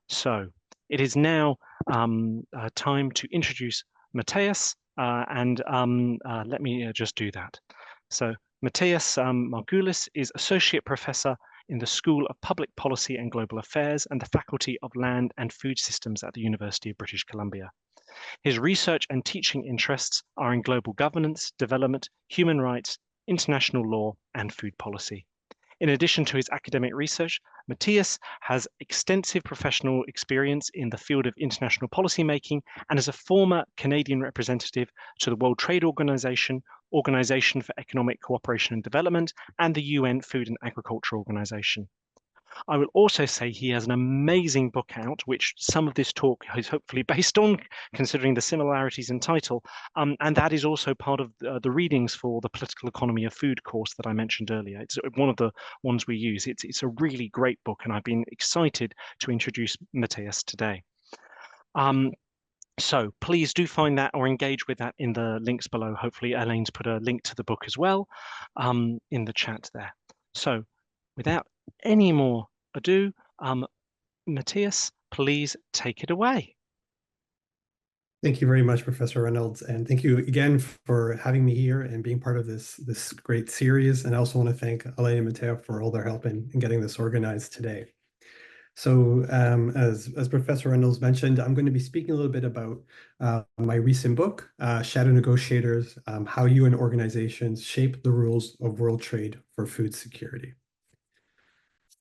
So it is now time to introduce Matias, and let me just do that. So Matias Margulis is Associate Professor in the School of Public Policy and Global Affairs and the Faculty of Land and Food Systems at the University of British Columbia. His research and teaching interests are in global governance, development, human rights, international law, and food policy. In addition to his academic research, Matias has extensive professional experience in the field of international policymaking and is a former Canadian representative to the World Trade Organization, Organization for Economic Cooperation and Development, and the UN Food and Agriculture Organization. I will also say he has an amazing book out, which some of this talk is hopefully based on, considering the similarities in title. And that is also part of the readings for the Political Economy of Food course that I mentioned earlier. It's one of the ones we use. It's a really great book, and I've been excited to introduce Matias today. So please do find that or engage with that in the links below. Hopefully Elaine's put a link to the book as well in the chat there. So without any more ado, Matias, please take it away. Thank you very much, Professor Reynolds, and thank you again for having me here and being part of this great series. And I also want to thank Elaine and Matteo for all their help in getting this organized today. So as Professor Reynolds mentioned, I'm going to be speaking a little bit about my recent book, Shadow Negotiators, How UN Organizations Shape the Rules of World Trade for Food Security.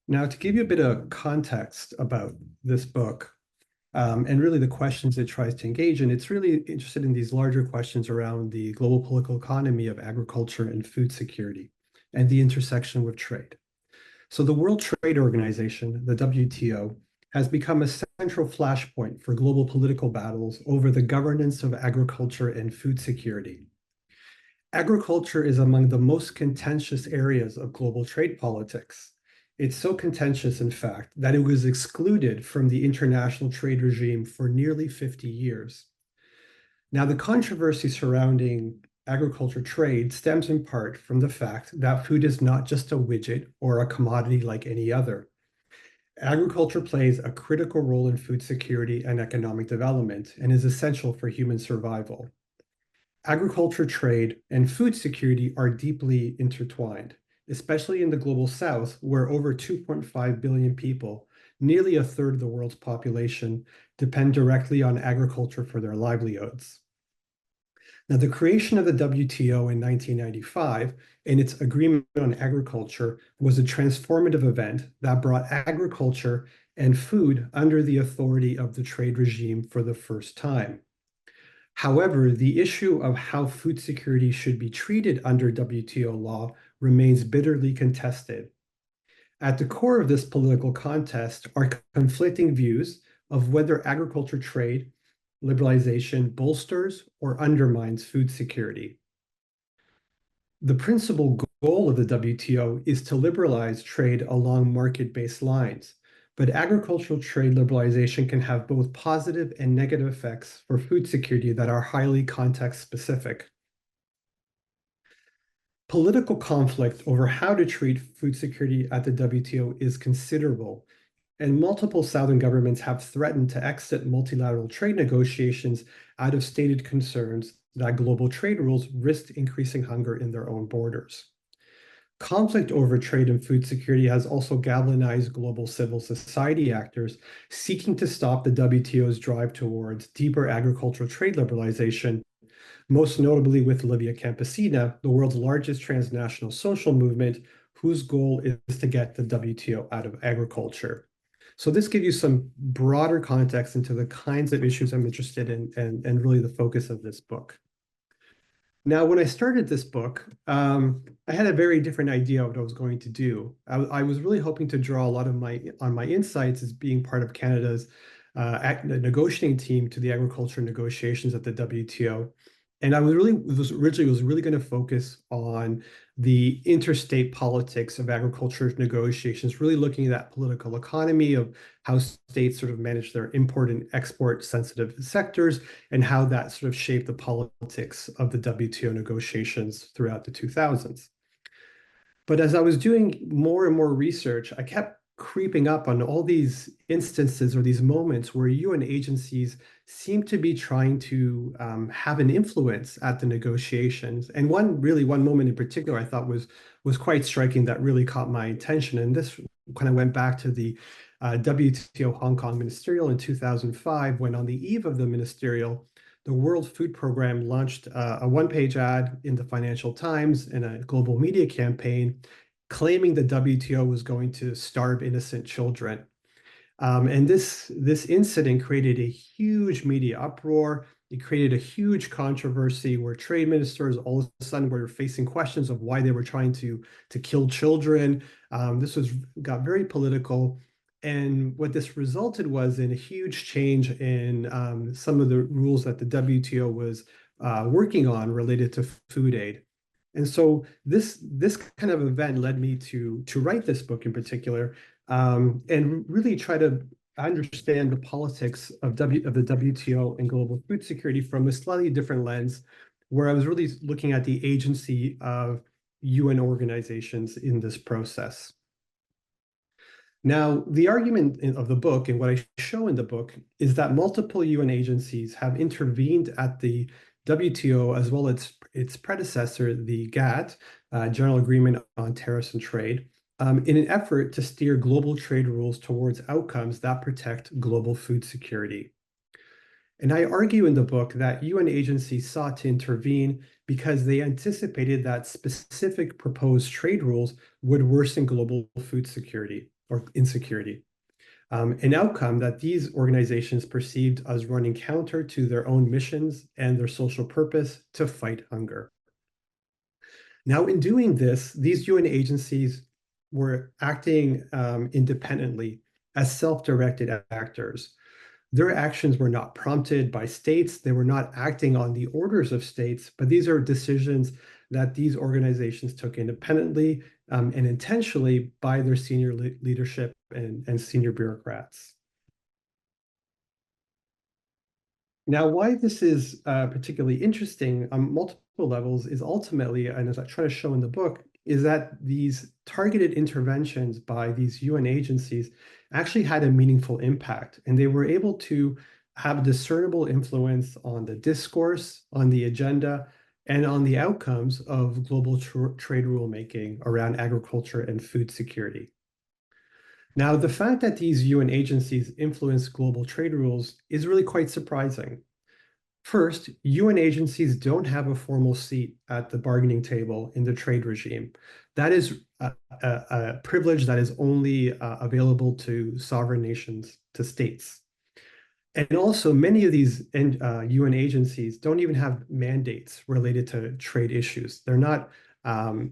Now, to give you a bit of context about this book, and really the questions it tries to engage in, it's really interested in these larger questions around the global political economy of agriculture and food security and the intersection with trade. So the World Trade Organization, the WTO, has become a central flashpoint for global political battles over the governance of agriculture and food security. Agriculture is among the most contentious areas of global trade politics. It's so contentious, in fact, that it was excluded from the international trade regime for nearly 50 years. Now, the controversy surrounding agriculture trade stems in part from the fact that food is not just a widget or a commodity like any other. Agriculture plays a critical role in food security and economic development and is essential for human survival. Agriculture trade and food security are deeply intertwined, especially in the global south, where over 2.5 billion people, nearly a third of the world's population, depend directly on agriculture for their livelihoods. Now, the creation of the WTO in 1995 and its agreement on agriculture was a transformative event that brought agriculture and food under the authority of the trade regime for the first time. However, the issue of how food security should be treated under WTO law remains bitterly contested. At the core of this political contest are conflicting views of whether agriculture trade liberalization bolsters or undermines food security. The principal goal of the WTO is to liberalize trade along market-based lines, but agricultural trade liberalization can have both positive and negative effects for food security that are highly context-specific. Political conflict over how to treat food security at the WTO is considerable, and multiple Southern governments have threatened to exit multilateral trade negotiations out of stated concerns that global trade rules risked increasing hunger in their own borders. Conflict over trade and food security has also galvanized global civil society actors seeking to stop the WTO's drive towards deeper agricultural trade liberalization, most notably with Libya Campesina, the world's largest transnational social movement, whose goal is to get the WTO out of agriculture. So this gives you some broader context into the kinds of issues I'm interested in and really the focus of this book. Now, when I started this book, I had a very different idea of what I was going to do. I was really hoping to draw a lot of my insights as being part of Canada's negotiating team to the agriculture negotiations at the WTO. And I was really going to focus on the interstate politics of agriculture negotiations, really looking at that political economy of how states sort of manage their import and export sensitive sectors and how that sort of shaped the politics of the WTO negotiations throughout the 2000s. But as I was doing more and more research, I kept creeping up on all these instances or these moments where UN agencies seem to be trying to have an influence at the negotiations. And one moment in particular I thought was quite striking that really caught my attention. And this kind of went back to the WTO Hong Kong Ministerial in 2005, when on the eve of the ministerial, the World Food Program launched a one-page ad in the Financial Times and a global media campaign claiming the WTO was going to starve innocent children. And this incident created a huge media uproar. It created a huge controversy where trade ministers all of a sudden were facing questions of why they were trying to kill children. This got very political. And what this resulted was in a huge change in some of the rules that the WTO was working on related to food aid. And so this kind of event led me to write this book in particular, and really try to understand the politics of the WTO and global food security from a slightly different lens, where I was really looking at the agency of UN organizations in this process. Now, the argument of the book and what I show in the book is that multiple UN agencies have intervened at the WTO as well as its predecessor, the GATT, General Agreement on Tariffs and Trade, in an effort to steer global trade rules towards outcomes that protect global food security. And I argue in the book that UN agencies sought to intervene because they anticipated that specific proposed trade rules would worsen global food security or insecurity, an outcome that these organizations perceived as running counter to their own missions and their social purpose to fight hunger. Now, in doing this, these UN agencies were acting independently as self-directed actors. Their actions were not prompted by states. They were not acting on the orders of states, but these are decisions that these organizations took independently and intentionally by their senior leadership and senior bureaucrats. Now, why this is particularly interesting on multiple levels is ultimately, and as I try to show in the book, is that these targeted interventions by these UN agencies actually had a meaningful impact, and they were able to have discernible influence on the discourse, on the agenda, and on the outcomes of global trade rulemaking around agriculture and food security. Now, the fact that these UN agencies influence global trade rules is really quite surprising. First, UN agencies don't have a formal seat at the bargaining table in the trade regime. That is a privilege that is only available to sovereign nations, to states. And also, many of these UN agencies don't even have mandates related to trade issues. They're not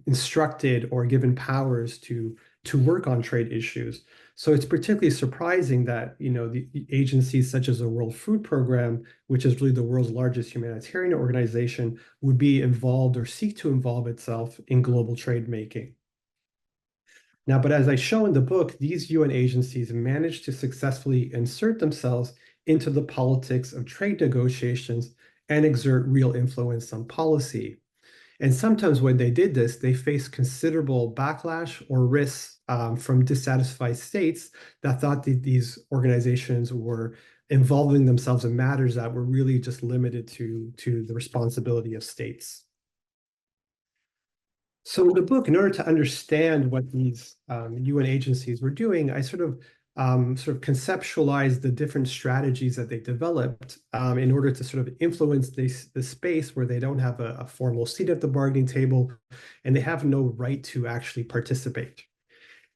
instructed or given powers to work on trade issues. So it's particularly surprising that the agencies such as the World Food Program, which is really the world's largest humanitarian organization, would be involved or seek to involve itself in global trade making. Now, but as I show in the book, these UN agencies managed to successfully insert themselves into the politics of trade negotiations and exert real influence on policy. And sometimes when they did this, they faced considerable backlash or risks from dissatisfied states that thought that these organizations were involving themselves in matters that were really just limited to the responsibility of states. So in the book, in order to understand what these UN agencies were doing, I sort of conceptualized the different strategies that they developed in order to sort of influence the space where they don't have a formal seat at the bargaining table and they have no right to actually participate.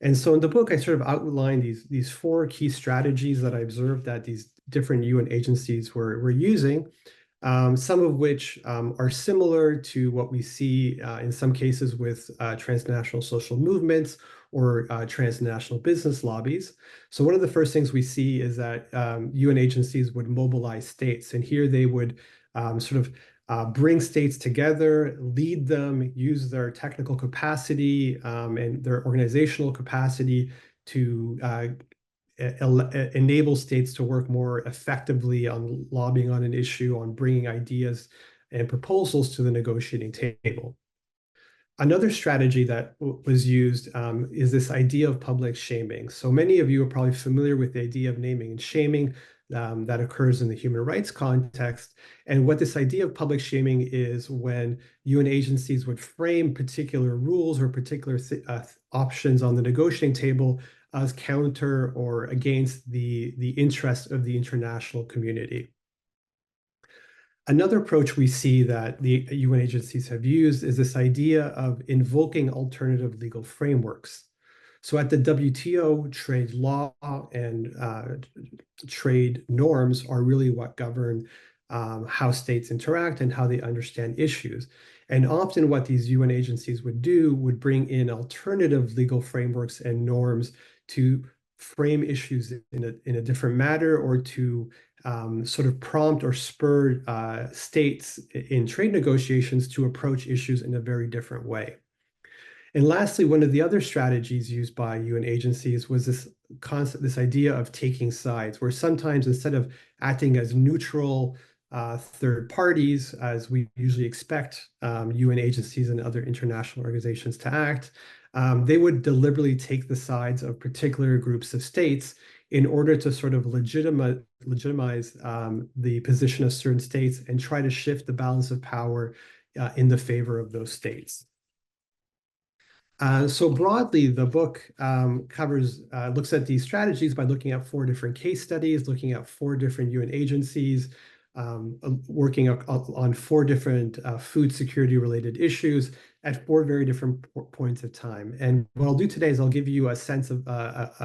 And so in the book, I sort of outlined these four key strategies that I observed that these different UN agencies were using, some of which are similar to what we see in some cases with transnational social movements or transnational business lobbies. So one of the first things we see is that UN agencies would mobilize states, and here they would bring states together, lead them, use their technical capacity and their organizational capacity to enable states to work more effectively on lobbying on an issue, on bringing ideas and proposals to the negotiating table. Another strategy that was used is this idea of public shaming. So many of you are probably familiar with the idea of naming and shaming that occurs in the human rights context. And what this idea of public shaming is when UN agencies would frame particular rules or particular options on the negotiating table as counter or against the interest of the international community. Another approach we see that the UN agencies have used is this idea of invoking alternative legal frameworks. So at the WTO, trade law and trade norms are really what govern how states interact and how they understand issues. And often what these UN agencies would do would bring in alternative legal frameworks and norms to frame issues in a different manner or to sort of prompt or spur states in trade negotiations to approach issues in a very different way. And lastly, one of the other strategies used by UN agencies was this concept, this idea of taking sides, where sometimes instead of acting as neutral third parties, as we usually expect UN agencies and other international organizations to act, they would deliberately take the sides of particular groups of states in order to sort of legitimize the position of certain states and try to shift the balance of power in the favor of those states. So broadly, the book looks at these strategies by looking at 4 different case studies, looking at 4 different UN agencies, working on 4 different food security related issues at 4 very different points of time. And what I'll do today is I'll give you a sense of,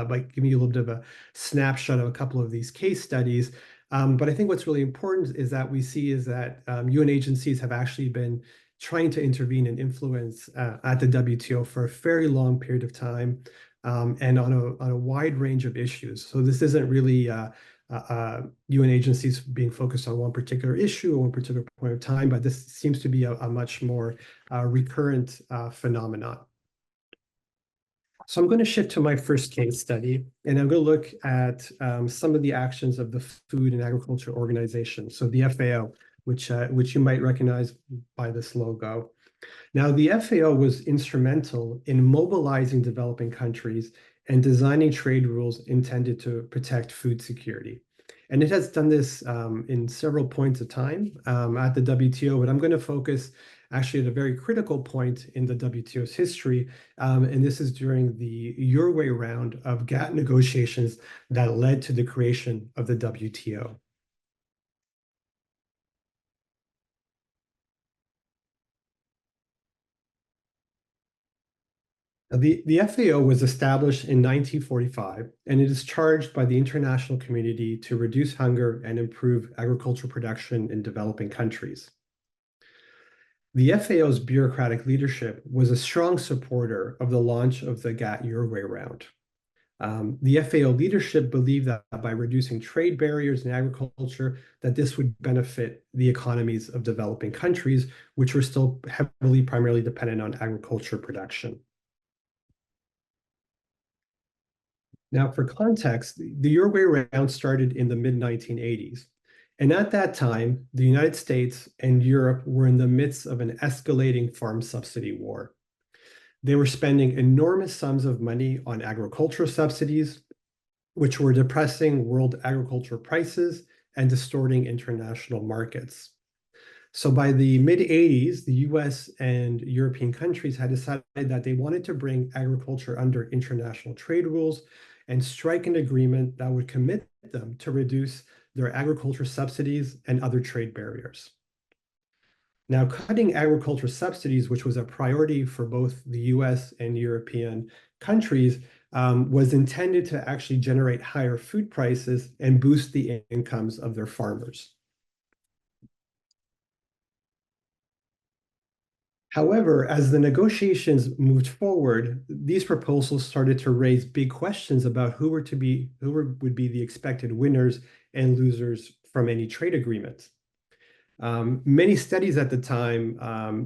like giving you a little bit of a snapshot of a couple of these case studies. But I think what's really important is that we see is that UN agencies have actually been trying to intervene and influence at the WTO for a very long period of time and on a wide range of issues. So this isn't really UN agencies being focused on one particular issue or one particular point of time, but this seems to be a much more recurrent phenomenon. So I'm going to shift to my first case study, and I'm going to look at some of the actions of the Food and Agriculture Organization, so the FAO, which you might recognize by this logo. Now, the FAO was instrumental in mobilizing developing countries and designing trade rules intended to protect food security. And it has done this in several points of time at the WTO, but I'm going to focus actually at a very critical point in the WTO's history, and this is during the Uruguay round of GATT negotiations that led to the creation of the WTO. The FAO was established in 1945, and it is charged by the international community to reduce hunger and improve agricultural production in developing countries. The FAO's bureaucratic leadership was a strong supporter of the launch of the GATT Uruguay round. The FAO leadership believed that by reducing trade barriers in agriculture, that this would benefit the economies of developing countries, which were still heavily primarily dependent on agriculture production. Now, for context, the Uruguay round started in the mid-1980s. And at that time, the United States and Europe were in the midst of an escalating farm subsidy war. They were spending enormous sums of money on agricultural subsidies, which were depressing world agriculture prices and distorting international markets. So by the mid-80s, the US and European countries had decided that they wanted to bring agriculture under international trade rules and strike an agreement that would commit them to reduce their agriculture subsidies and other trade barriers. Now, cutting agriculture subsidies, which was a priority for both the US and European countries, was intended to actually generate higher food prices and boost the incomes of their farmers. However, as the negotiations moved forward, these proposals started to raise big questions about who would be the expected winners and losers from any trade agreement. Many studies at the time,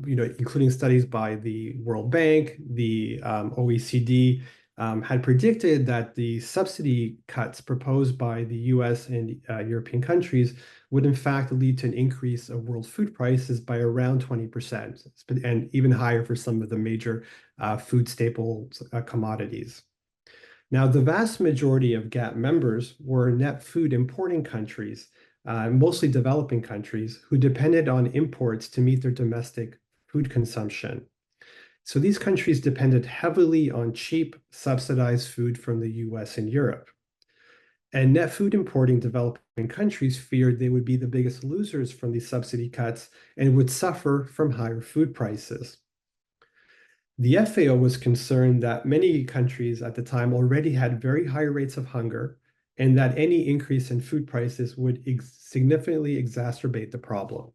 including studies by the World Bank, the OECD, had predicted that the subsidy cuts proposed by the US and European countries would in fact lead to an increase of world food prices by around 20%, and even higher for some of the major food staples commodities. Now, the vast majority of GATT members were net food importing countries, mostly developing countries, who depended on imports to meet their domestic food consumption. So these countries depended heavily on cheap, subsidized food from the US and Europe. And net food importing developing countries feared they would be the biggest losers from these subsidy cuts and would suffer from higher food prices. The FAO was concerned that many countries at the time already had very high rates of hunger, and that any increase in food prices would significantly exacerbate the problem.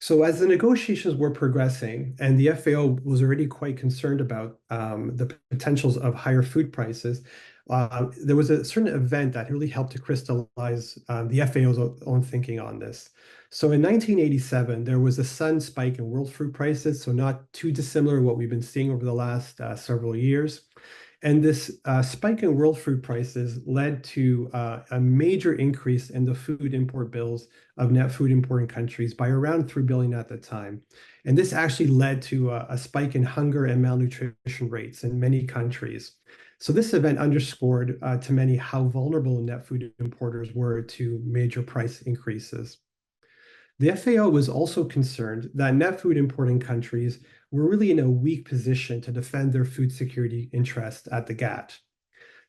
So as the negotiations were progressing, and the FAO was already quite concerned about the potentials of higher food prices, there was a certain event that really helped to crystallize the FAO's own thinking on this. So in 1987, there was a sudden spike in world food prices, so not too dissimilar to what we've been seeing over the last several years. And this spike in world food prices led to a major increase in the food import bills of net food importing countries by around 3 billion at the time. And this actually led to a spike in hunger and malnutrition rates in many countries. So this event underscored to many how vulnerable net food importers were to major price increases. The FAO was also concerned that net food importing countries were really in a weak position to defend their food security interests at the GATT.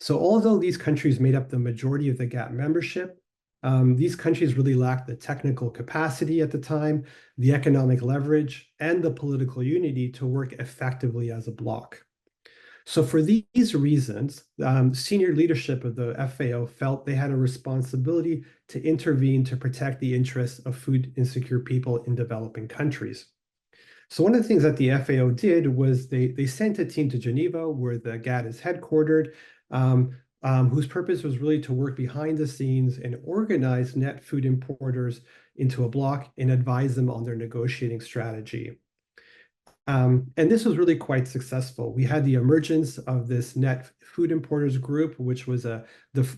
So although these countries made up the majority of the GATT membership, these countries really lacked the technical capacity at the time, the economic leverage, and the political unity to work effectively as a bloc. So for these reasons, senior leadership of the FAO felt they had a responsibility to intervene to protect the interests of food insecure people in developing countries. So one of the things that the FAO did was they sent a team to Geneva, where the GATT is headquartered, whose purpose was really to work behind the scenes and organize net food importers into a bloc and advise them on their negotiating strategy. And this was really quite successful. We had the emergence of this net food importers group, which was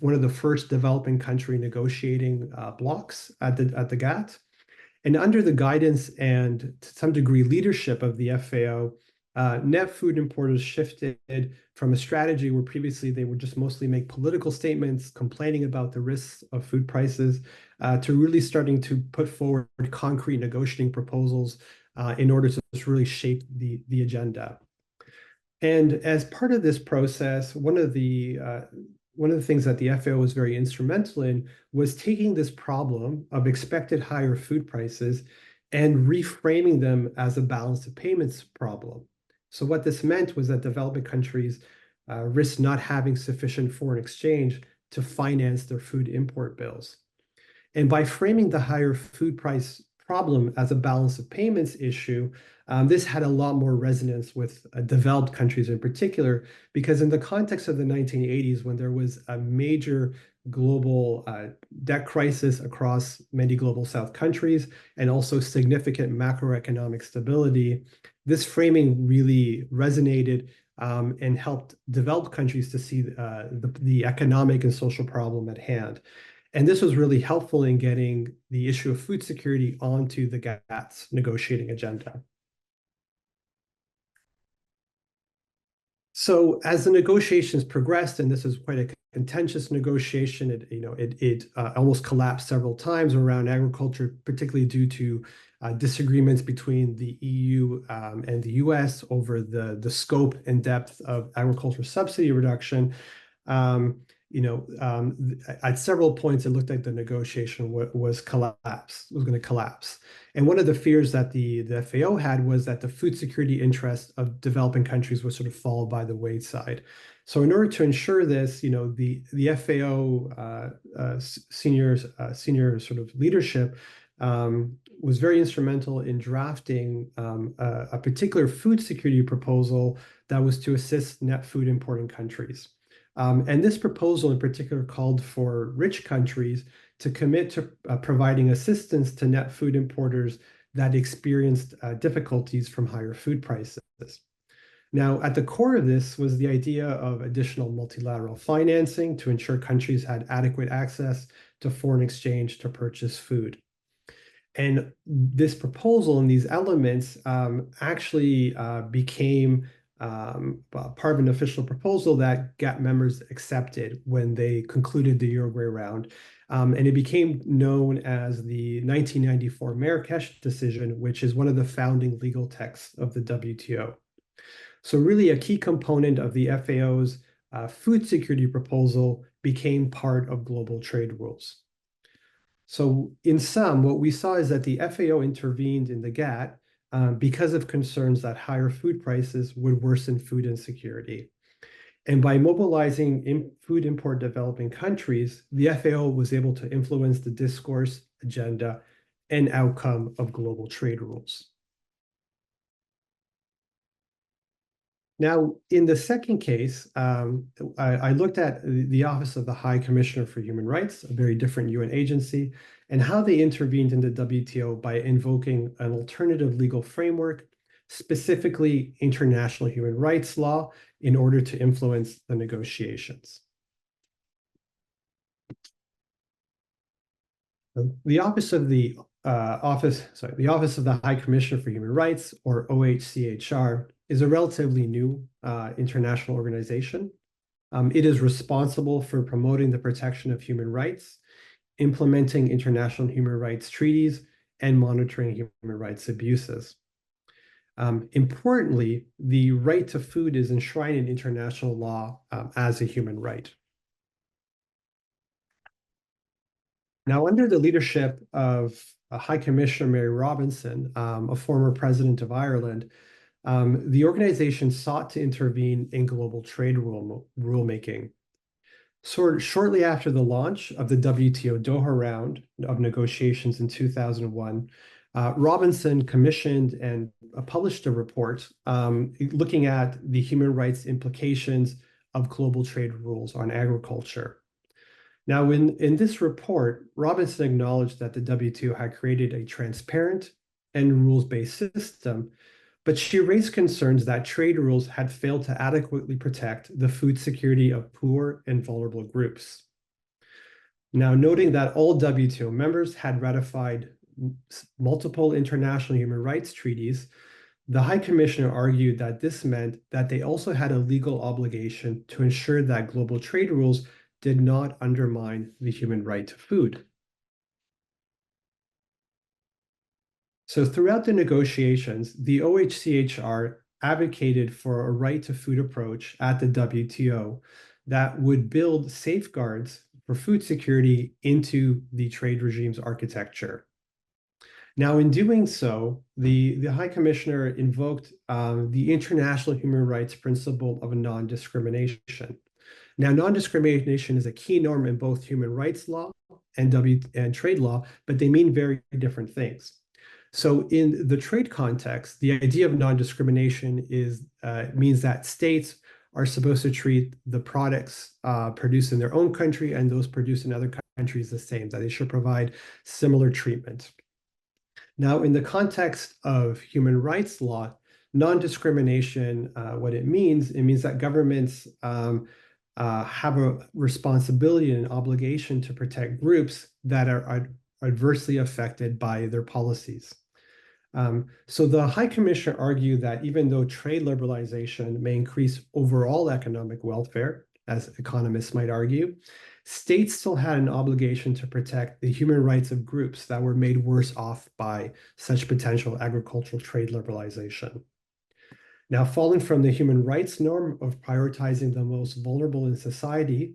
one of the first developing country negotiating blocs at the GATT. And under the guidance and to some degree leadership of the FAO, net food importers shifted from a strategy where previously they would just mostly make political statements complaining about the risks of food prices to really starting to put forward concrete negotiating proposals in order to just really shape the agenda. And as part of this process, one of the things that the FAO was very instrumental in was taking this problem of expected higher food prices and reframing them as a balance of payments problem. So what this meant was that developing countries risked not having sufficient foreign exchange to finance their food import bills. And by framing the higher food price problem as a balance of payments issue, this had a lot more resonance with developed countries in particular, because in the context of the 1980s, when there was a major global debt crisis across many global South countries and also significant macroeconomic stability, this framing really resonated and helped developed countries to see the economic and social problem at hand. And this was really helpful in getting the issue of food security onto the GATT's negotiating agenda. So as the negotiations progressed, and this is quite a contentious negotiation, it almost collapsed several times around agriculture, particularly due to disagreements between the EU and the US over the scope and depth of agriculture subsidy reduction. At several points, it looked like the negotiation was going to collapse. And one of the fears that the FAO had was that the food security interests of developing countries would sort of fall by the wayside. So in order to ensure this, the FAO senior sort of leadership was very instrumental in drafting a particular food security proposal that was to assist net food importing countries. And this proposal in particular called for rich countries to commit to providing assistance to net food importers that experienced difficulties from higher food prices. Now, at the core of this was the idea of additional multilateral financing to ensure countries had adequate access to foreign exchange to purchase food. And this proposal and these elements actually became part of an official proposal that GATT members accepted when they concluded the Uruguay round. And it became known as the 1994 Marrakesh decision, which is one of the founding legal texts of the WTO. So really a key component of the FAO's food security proposal became part of global trade rules. So in sum, what we saw is that the FAO intervened in the GATT because of concerns that higher food prices would worsen food insecurity. And by mobilizing food import developing countries, the FAO was able to influence the discourse, agenda, and outcome of global trade rules. Now, in the second case, I looked at the Office of the High Commissioner for Human Rights, a very different UN agency, and how they intervened in the WTO by invoking an alternative legal framework, specifically international human rights law, in order to influence the negotiations. The Office of the Office of the High Commissioner for Human Rights, or OHCHR, is a relatively new international organization. It is responsible for promoting the protection of human rights, implementing international human rights treaties, and monitoring human rights abuses. Importantly, the right to food is enshrined in international law as a human right. Now, under the leadership of High Commissioner Mary Robinson, a former president of Ireland, the organization sought to intervene in global trade rulemaking. Shortly after the launch of the WTO Doha round of negotiations in 2001, Robinson commissioned and published a report looking at the human rights implications of global trade rules on agriculture. Now, in this report, Robinson acknowledged that the WTO had created a transparent and rules-based system, but she raised concerns that trade rules had failed to adequately protect the food security of poor and vulnerable groups. Now, noting that all WTO members had ratified multiple international human rights treaties, the High Commissioner argued that this meant that they also had a legal obligation to ensure that global trade rules did not undermine the human right to food. So throughout the negotiations, the OHCHR advocated for a right to food approach at the WTO that would build safeguards for food security into the trade regime's architecture. Now, in doing so, the High Commissioner invoked the international human rights principle of non-discrimination. Now, non-discrimination is a key norm in both human rights law and trade law, but they mean very different things. So in the trade context, the idea of non-discrimination means that states are supposed to treat the products produced in their own country and those produced in other countries the same, that they should provide similar treatment. Now, in the context of human rights law, non-discrimination, what it means that governments have a responsibility and an obligation to protect groups that are adversely affected by their policies. So the High Commissioner argued that even though trade liberalization may increase overall economic welfare, as economists might argue, states still had an obligation to protect the human rights of groups that were made worse off by such potential agricultural trade liberalization. Now, falling from the human rights norm of prioritizing the most vulnerable in society,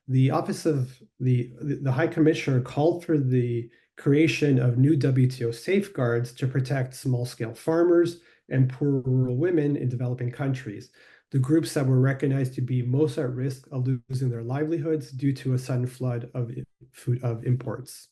the Office of the High Commissioner called for the creation of new WTO safeguards to protect small-scale farmers and poor rural women in developing countries, the groups that were recognized to be most at risk of losing their livelihoods due to a sudden flood of imports.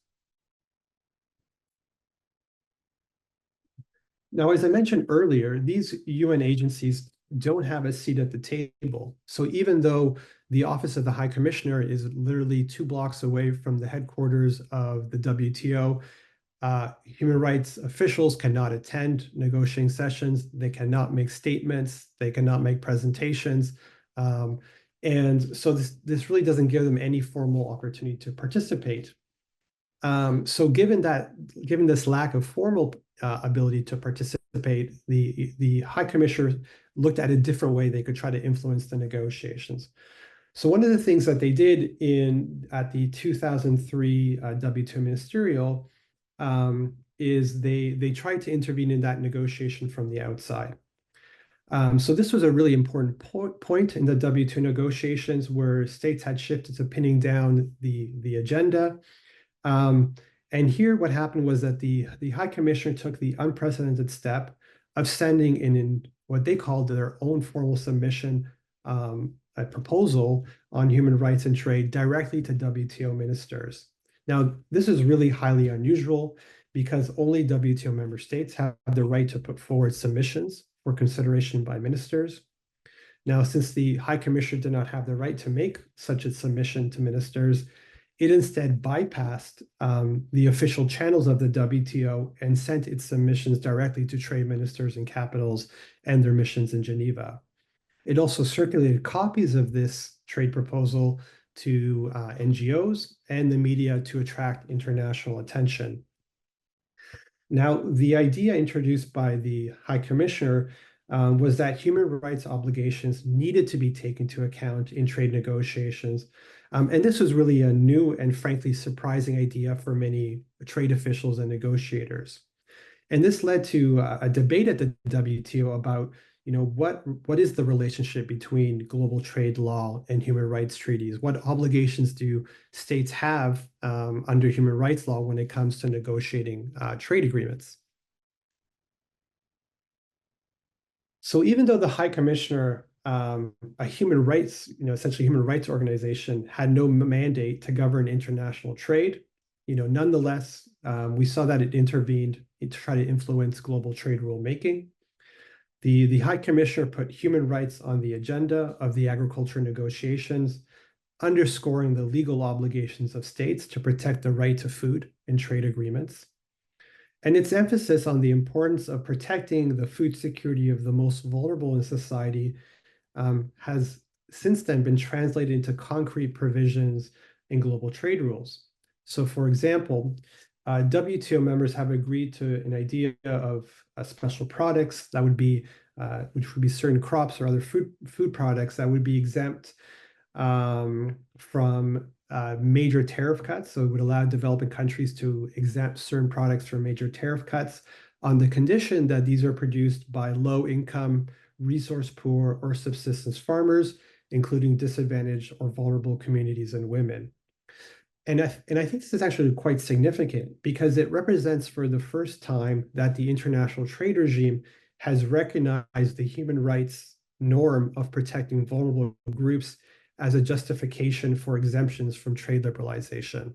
Now, as I mentioned earlier, these UN agencies don't have a seat at the table. So even though the Office of the High Commissioner is literally 2 blocks away from the headquarters of the WTO, human rights officials cannot attend negotiating sessions. They cannot make statements. They cannot make presentations. And so this really doesn't give them any formal opportunity to participate. So given this lack of formal ability to participate, the High Commissioner looked at a different way they could try to influence the negotiations. So one of the things that they did at the 2003 WTO ministerial is they tried to intervene in that negotiation from the outside. So this was a really important point in the WTO negotiations where states had shifted to pinning down the agenda. And here what happened was that the High Commissioner took the unprecedented step of sending in what they called their own formal submission, a proposal on human rights and trade directly to WTO ministers. Now, this is really highly unusual because only WTO member states have the right to put forward submissions for consideration by ministers. Now, since the High Commissioner did not have the right to make such a submission to ministers, it instead bypassed the official channels of the WTO and sent its submissions directly to trade ministers in capitals and their missions in Geneva. It also circulated copies of this trade proposal to NGOs and the media to attract international attention. Now, the idea introduced by the High Commissioner was that human rights obligations needed to be taken into account in trade negotiations. And this was really a new and frankly surprising idea for many trade officials and negotiators. And this led to a debate at the WTO about, what is the relationship between global trade law and human rights treaties? What obligations do states have under human rights law when it comes to negotiating trade agreements? So even though the High Commissioner, a human rights, essentially human rights organization, had no mandate to govern international trade, nonetheless, we saw that it intervened to try to influence global trade rulemaking. The High Commissioner put human rights on the agenda of the agriculture negotiations, underscoring the legal obligations of states to protect the right to food in trade agreements. And its emphasis on the importance of protecting the food security of the most vulnerable in society has since then been translated into concrete provisions in global trade rules. So, for example, WTO members have agreed to an idea of special products that would be, which would be certain crops or other food products that would be exempt from major tariff cuts. So it would allow developing countries to exempt certain products from major tariff cuts on the condition that these are produced by low income, resource poor, or subsistence farmers, including disadvantaged or vulnerable communities and women. And I think this is actually quite significant because it represents for the first time that the international trade regime has recognized the human rights norm of protecting vulnerable groups as a justification for exemptions from trade liberalization.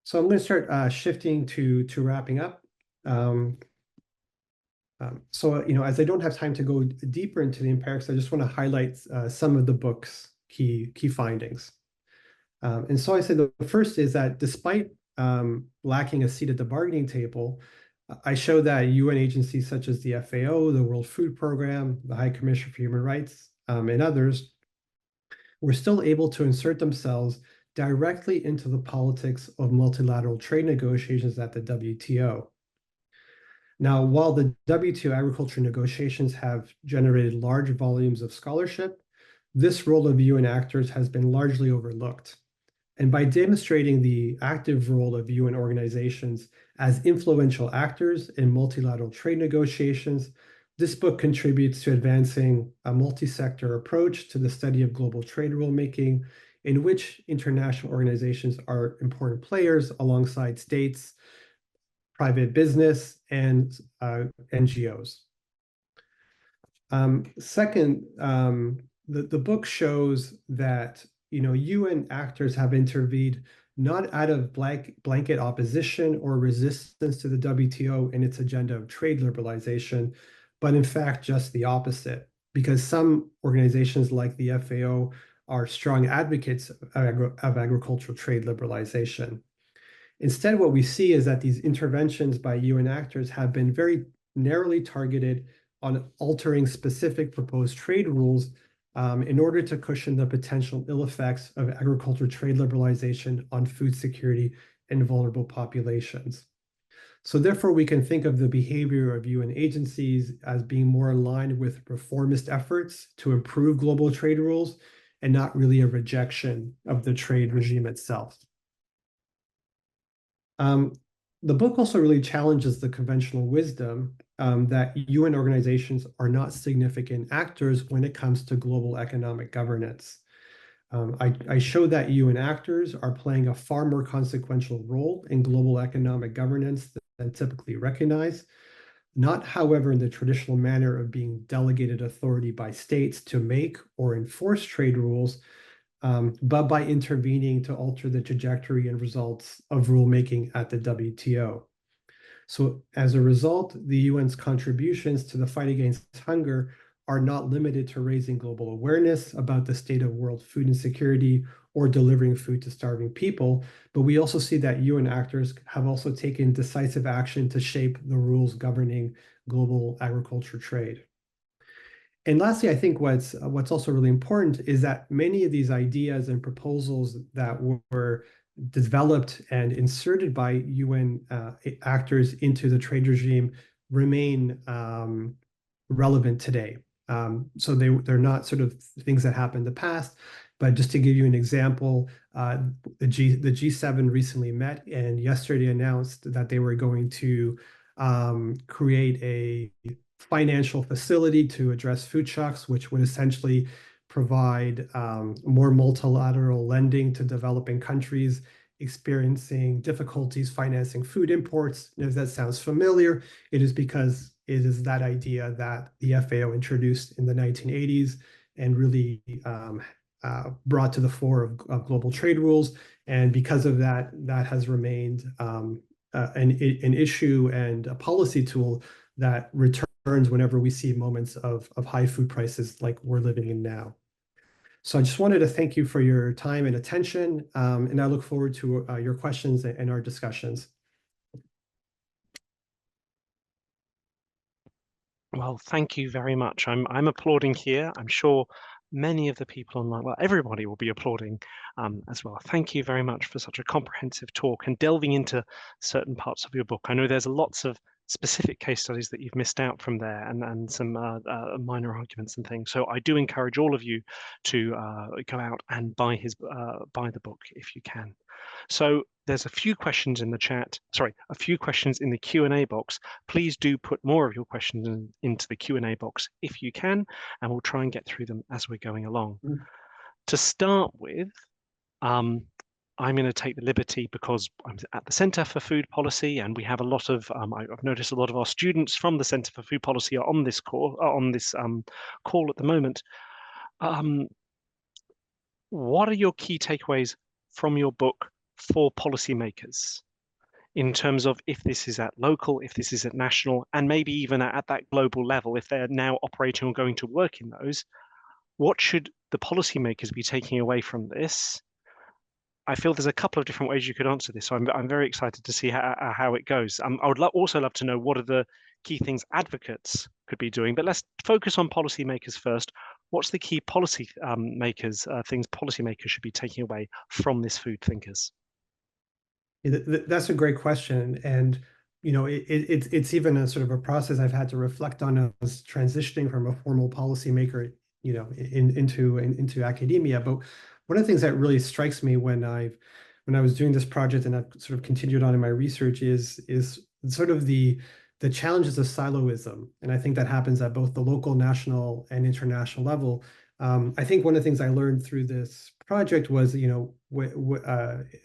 So I'm going to start shifting to wrapping up. So, as I don't have time to go deeper into the empirics, I just want to highlight some of the book's key findings. And so I said the first is that despite lacking a seat at the bargaining table, I show that UN agencies such as the FAO, the World Food Program, the High Commissioner for Human Rights, and others were still able to insert themselves directly into the politics of multilateral trade negotiations at the WTO. Now, while the WTO agriculture negotiations have generated large volumes of scholarship, this role of UN actors has been largely overlooked. And by demonstrating the active role of UN organizations as influential actors in multilateral trade negotiations, this book contributes to advancing a multi-sector approach to the study of global trade rulemaking, in which international organizations are important players alongside states, private business, and NGOs. Second, the book shows that UN actors have intervened not out of blanket opposition or resistance to the WTO and its agenda of trade liberalization, but in fact just the opposite. Because some organizations like the FAO are strong advocates of agricultural trade liberalization. Instead, what we see is that these interventions by UN actors have been very narrowly targeted on altering specific proposed trade rules in order to cushion the potential ill effects of agricultural trade liberalization on food security and vulnerable populations. So therefore, we can think of the behavior of UN agencies as being more aligned with reformist efforts to improve global trade rules and not really a rejection of the trade regime itself. The book also really challenges the conventional wisdom that UN organizations are not significant actors when it comes to global economic governance. I show that UN actors are playing a far more consequential role in global economic governance than typically recognized, not, however, in the traditional manner of being delegated authority by states to make or enforce trade rules, but by intervening to alter the trajectory and results of rulemaking at the WTO. So as a result, the UN's contributions to the fight against hunger are not limited to raising global awareness about the state of world food insecurity or delivering food to starving people, but we also see that UN actors have also taken decisive action to shape the rules governing global agriculture trade. And lastly, I think what's also really important is that many of these ideas and proposals that were developed and inserted by UN actors into the trade regime remain relevant today. So they're not sort of things that happened in the past, but just to give you an example, the G7 recently met and yesterday announced that they were going to create a financial facility to address food shocks, which would essentially provide more multilateral lending to developing countries experiencing difficulties financing food imports. And if that sounds familiar, it is because it is that idea that the FAO introduced in the 1980s and really brought to the fore of global trade rules. And because of that, that has remained an issue and a policy tool that returns whenever we see moments of high food prices like we're living in now. So I just wanted to thank you for your time and attention, and I look forward to your questions and our discussions. Well, thank you very much. I'm applauding here. I'm sure many of the people online, well, everybody will be applauding as well. Thank you very much for such a comprehensive talk and delving into certain parts of your book. I know there's lots of specific case studies that you've missed out from there and some minor arguments and things. So I do encourage all of you to go out and buy the book if you can. So there's a few questions in the chat, sorry, a few questions in the Q&A box. Please do put more of your questions into the Q&A box if you can, and we'll try and get through them as we're going along. To start with, I'm going to take the liberty because I'm at the Centre for Food Policy, and we have a lot of, I've noticed a lot of our students from the Centre for Food Policy are on this call, call at the moment. What are your key takeaways from your book for policymakers in terms of if this is at local, if this is at national, and maybe even at that global level, if they're now operating or going to work in those, what should the policymakers be taking away from this? I feel there's a couple of different ways you could answer this, so I'm very excited to see how it goes. I would also love to know what are the key things advocates could be doing, but let's focus on policymakers first. What's the key policy things policymakers should be taking away from this Food Thinkers? That's a great question. And, you know, it's even a sort of a process I've had to reflect on as transitioning from a formal policymaker, you know, into academia. But one of the things that really strikes me when I was doing this project and I've sort of continued on in my research is sort of the challenges of siloism. And I think that happens at both the local, national, and international level. I think one of the things I learned through this project was, you know,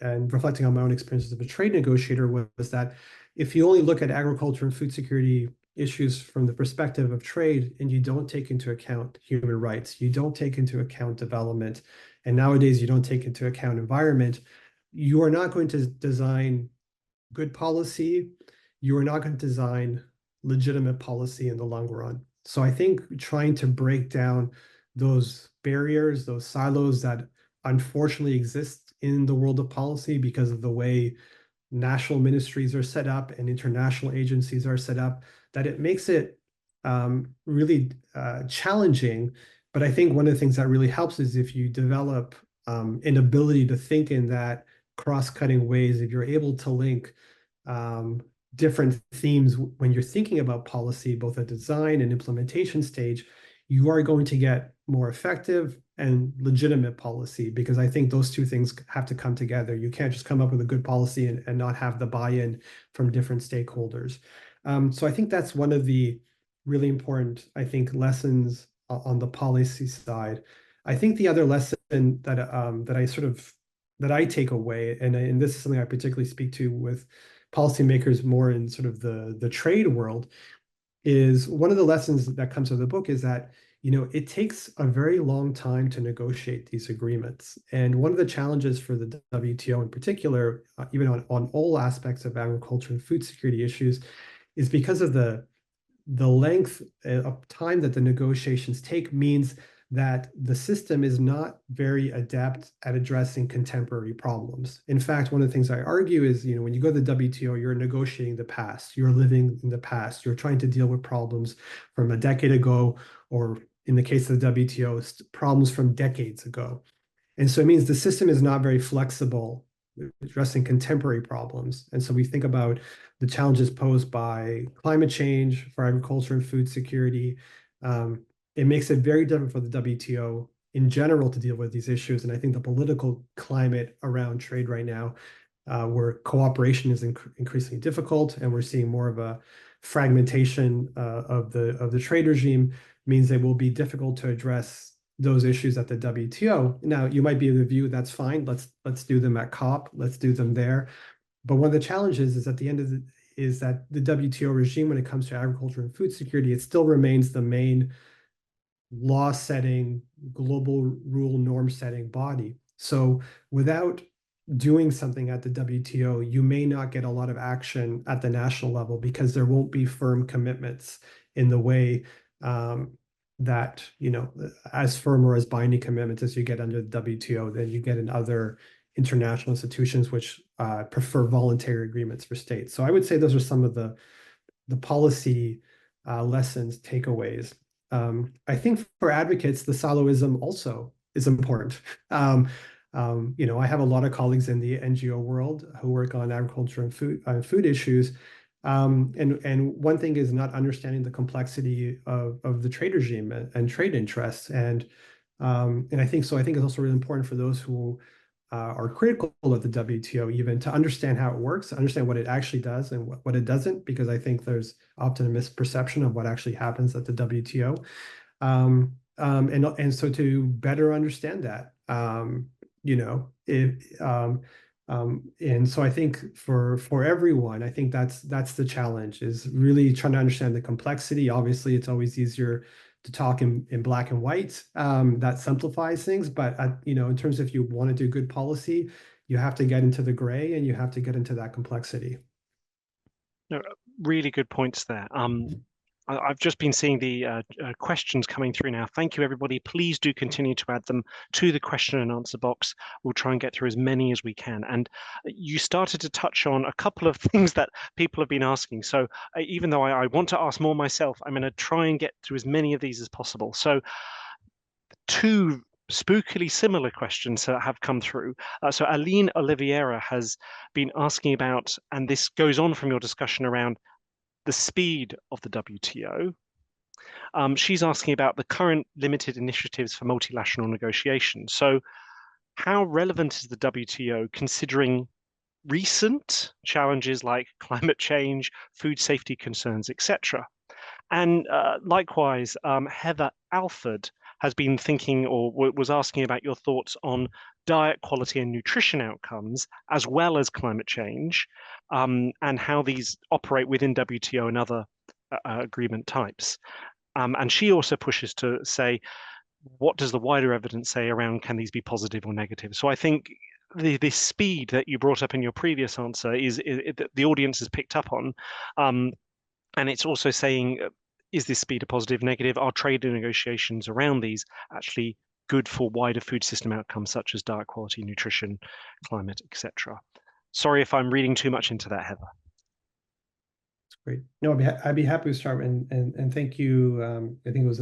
and reflecting on my own experiences of a trade negotiator was that if you only look at agriculture and food security issues from the perspective of trade and you don't take into account human rights, you don't take into account development, and nowadays you don't take into account environment, you are not going to design good policy. You are not going to design legitimate policy in the long run. So I think trying to break down those barriers, those silos that unfortunately exist in the world of policy because of the way national ministries are set up and international agencies are set up, that it makes it really challenging. But I think one of the things that really helps is if you develop an ability to think in that cross-cutting ways, if you're able to link um, different themes when you're thinking about policy, both at design and implementation stage, you are going to get more effective and legitimate policy, because I think those two things have to come together. You can't just come up with a good policy and not have the buy-in from different stakeholders. So I think that's one of the really important, I think, lessons on the policy side. I think the other lesson that I take away, and this is something I particularly speak to with policymakers more in sort of the trade world, is one of the lessons that comes out of the book is that, it takes a very long time to negotiate these agreements. And one of the challenges for the WTO in particular, even on all aspects of agriculture and food security issues, is because of the length of time that the negotiations take means that the system is not very adept at addressing contemporary problems. In fact, one of the things I argue is, when you go to the WTO, you're negotiating the past, you're living in the past, you're trying to deal with problems from a decade ago, or in the case of the WTO, problems from decades ago. And so it means the system is not very flexible addressing contemporary problems. And so we think about the challenges posed by climate change for agriculture and food security. It makes it very difficult for the WTO in general to deal with these issues. And I think the political climate around trade right now, where cooperation is increasingly difficult, and we're seeing more of a fragmentation of the trade regime, means it will be difficult to address those issues at the WTO. Now, you might be of the view that's fine. Let's do them at COP. Let's do them there. But one of the challenges is at the end of is that the WTO regime, when it comes to agriculture and food security, it still remains the main law-setting, global rule norm-setting body. So without doing something at the WTO, you may not get a lot of action at the national level because there won't be firm commitments in the way that, as firm or as binding commitments as you get under the WTO, than you get in other international institutions which prefer voluntary agreements for states. So I would say those are some of the policy lessons, takeaways. I think for advocates, the siloism also is important. I have a lot of colleagues in the NGO world who work on agriculture and food issues. And one thing is not understanding the complexity of the trade regime and trade interests. And I think so. I think it's also really important for those who are critical of the WTO even to understand how it works, understand what it actually does and what it doesn't, because I think there's often a misperception of what actually happens at the WTO. And so to better understand that, and so I think for everyone, I think that's the challenge, is really trying to understand the complexity. Obviously, it's always easier to talk in black and white. That simplifies things, but in terms of if you want to do good policy, you have to get into the gray and you have to get into that complexity. No, really good points there. I've just been seeing the questions coming through now. Thank you, everybody. Please do continue to add them to the question and answer box. We'll try and get through as many as we can. And you started to touch on a couple of things that people have been asking. So even though I want to ask more myself, I'm going to try and get through as many of these as possible. So two spookily similar questions have come through. So Aline Oliveira has been asking about, and this goes on from your discussion around the speed of the WTO. She's asking about the current limited initiatives for multilateral negotiations. So how relevant is the WTO considering recent challenges like climate change, food safety concerns, etc.? And likewise, Heather Alford has been thinking or was asking about your thoughts on diet quality and nutrition outcomes, as well as climate change, and how these operate within WTO and other agreement types. And she also pushes to say, what does the wider evidence say around can these be positive or negative? So I think the speed that you brought up in your previous answer is the audience has picked up on. And it's also saying is this speed a positive, negative? Are trade negotiations around these actually good for wider food system outcomes such as diet quality, nutrition, climate, etc.? Sorry if I'm reading too much into that, Heather. Great. No, I'd be happy to start and thank you. I think it was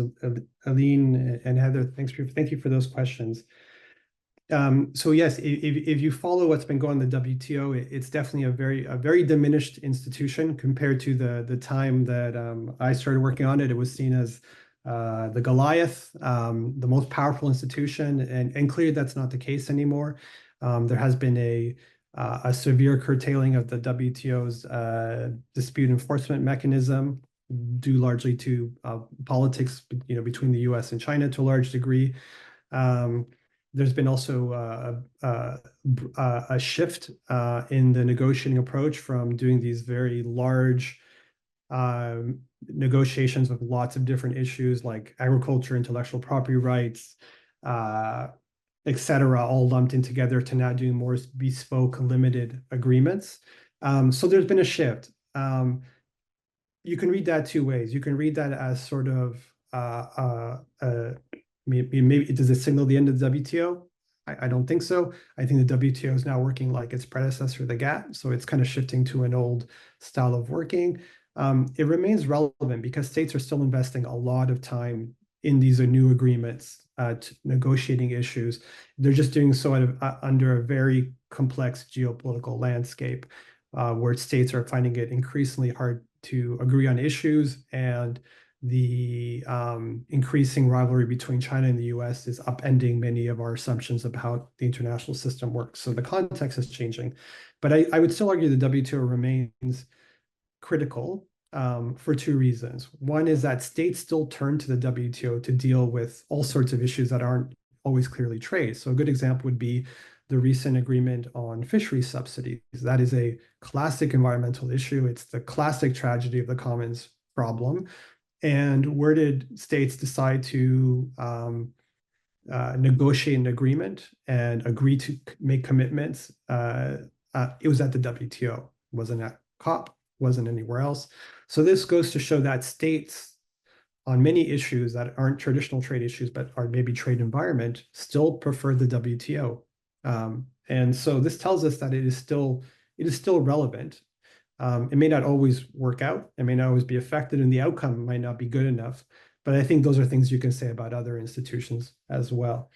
Aline and Heather. Thank you for those questions. So yes, if you follow what's been going on in the WTO, it's definitely a very diminished institution compared to the time that I started working on it. It was seen as the Goliath, the most powerful institution, and clearly that's not the case anymore. There has been a severe curtailing of the WTO's dispute enforcement mechanism, due largely to politics, between the U.S. and China to a large degree. There's been also a shift in the negotiating approach from doing these very large negotiations with lots of different issues like agriculture, intellectual property rights, et cetera, all lumped in together, to now doing more bespoke, limited agreements. So there's been a shift. You can read that two ways. You can read that as sort of maybe does it signal the end of the WTO? I don't think so. I think the WTO is now working like its predecessor, the GATT. So it's kind of shifting to an old style of working. It remains relevant because states are still investing a lot of time in these new agreements, negotiating issues. They're just doing so under a very complex geopolitical landscape, where states are finding it increasingly hard to agree on issues, and the increasing rivalry between China and the US is upending many of our assumptions of how the international system works. So the context is changing. But I would still argue the WTO remains critical for two reasons. One is that states still turn to the WTO to deal with all sorts of issues that aren't always clearly traced. So a good example would be the recent agreement on fisheries subsidies. That is a classic environmental issue. It's the classic tragedy of the commons problem. And where did states decide to negotiate an agreement and agree to make commitments? It was at the WTO. It wasn't at COP, wasn't anywhere else. So this goes to show that states on many issues that aren't traditional trade issues, but are maybe trade environment, still prefer the WTO. And so this tells us that it is still relevant. It may not always work out. It may not always be effective, and the outcome might not be good enough. But I think those are things you can say about other institutions as well.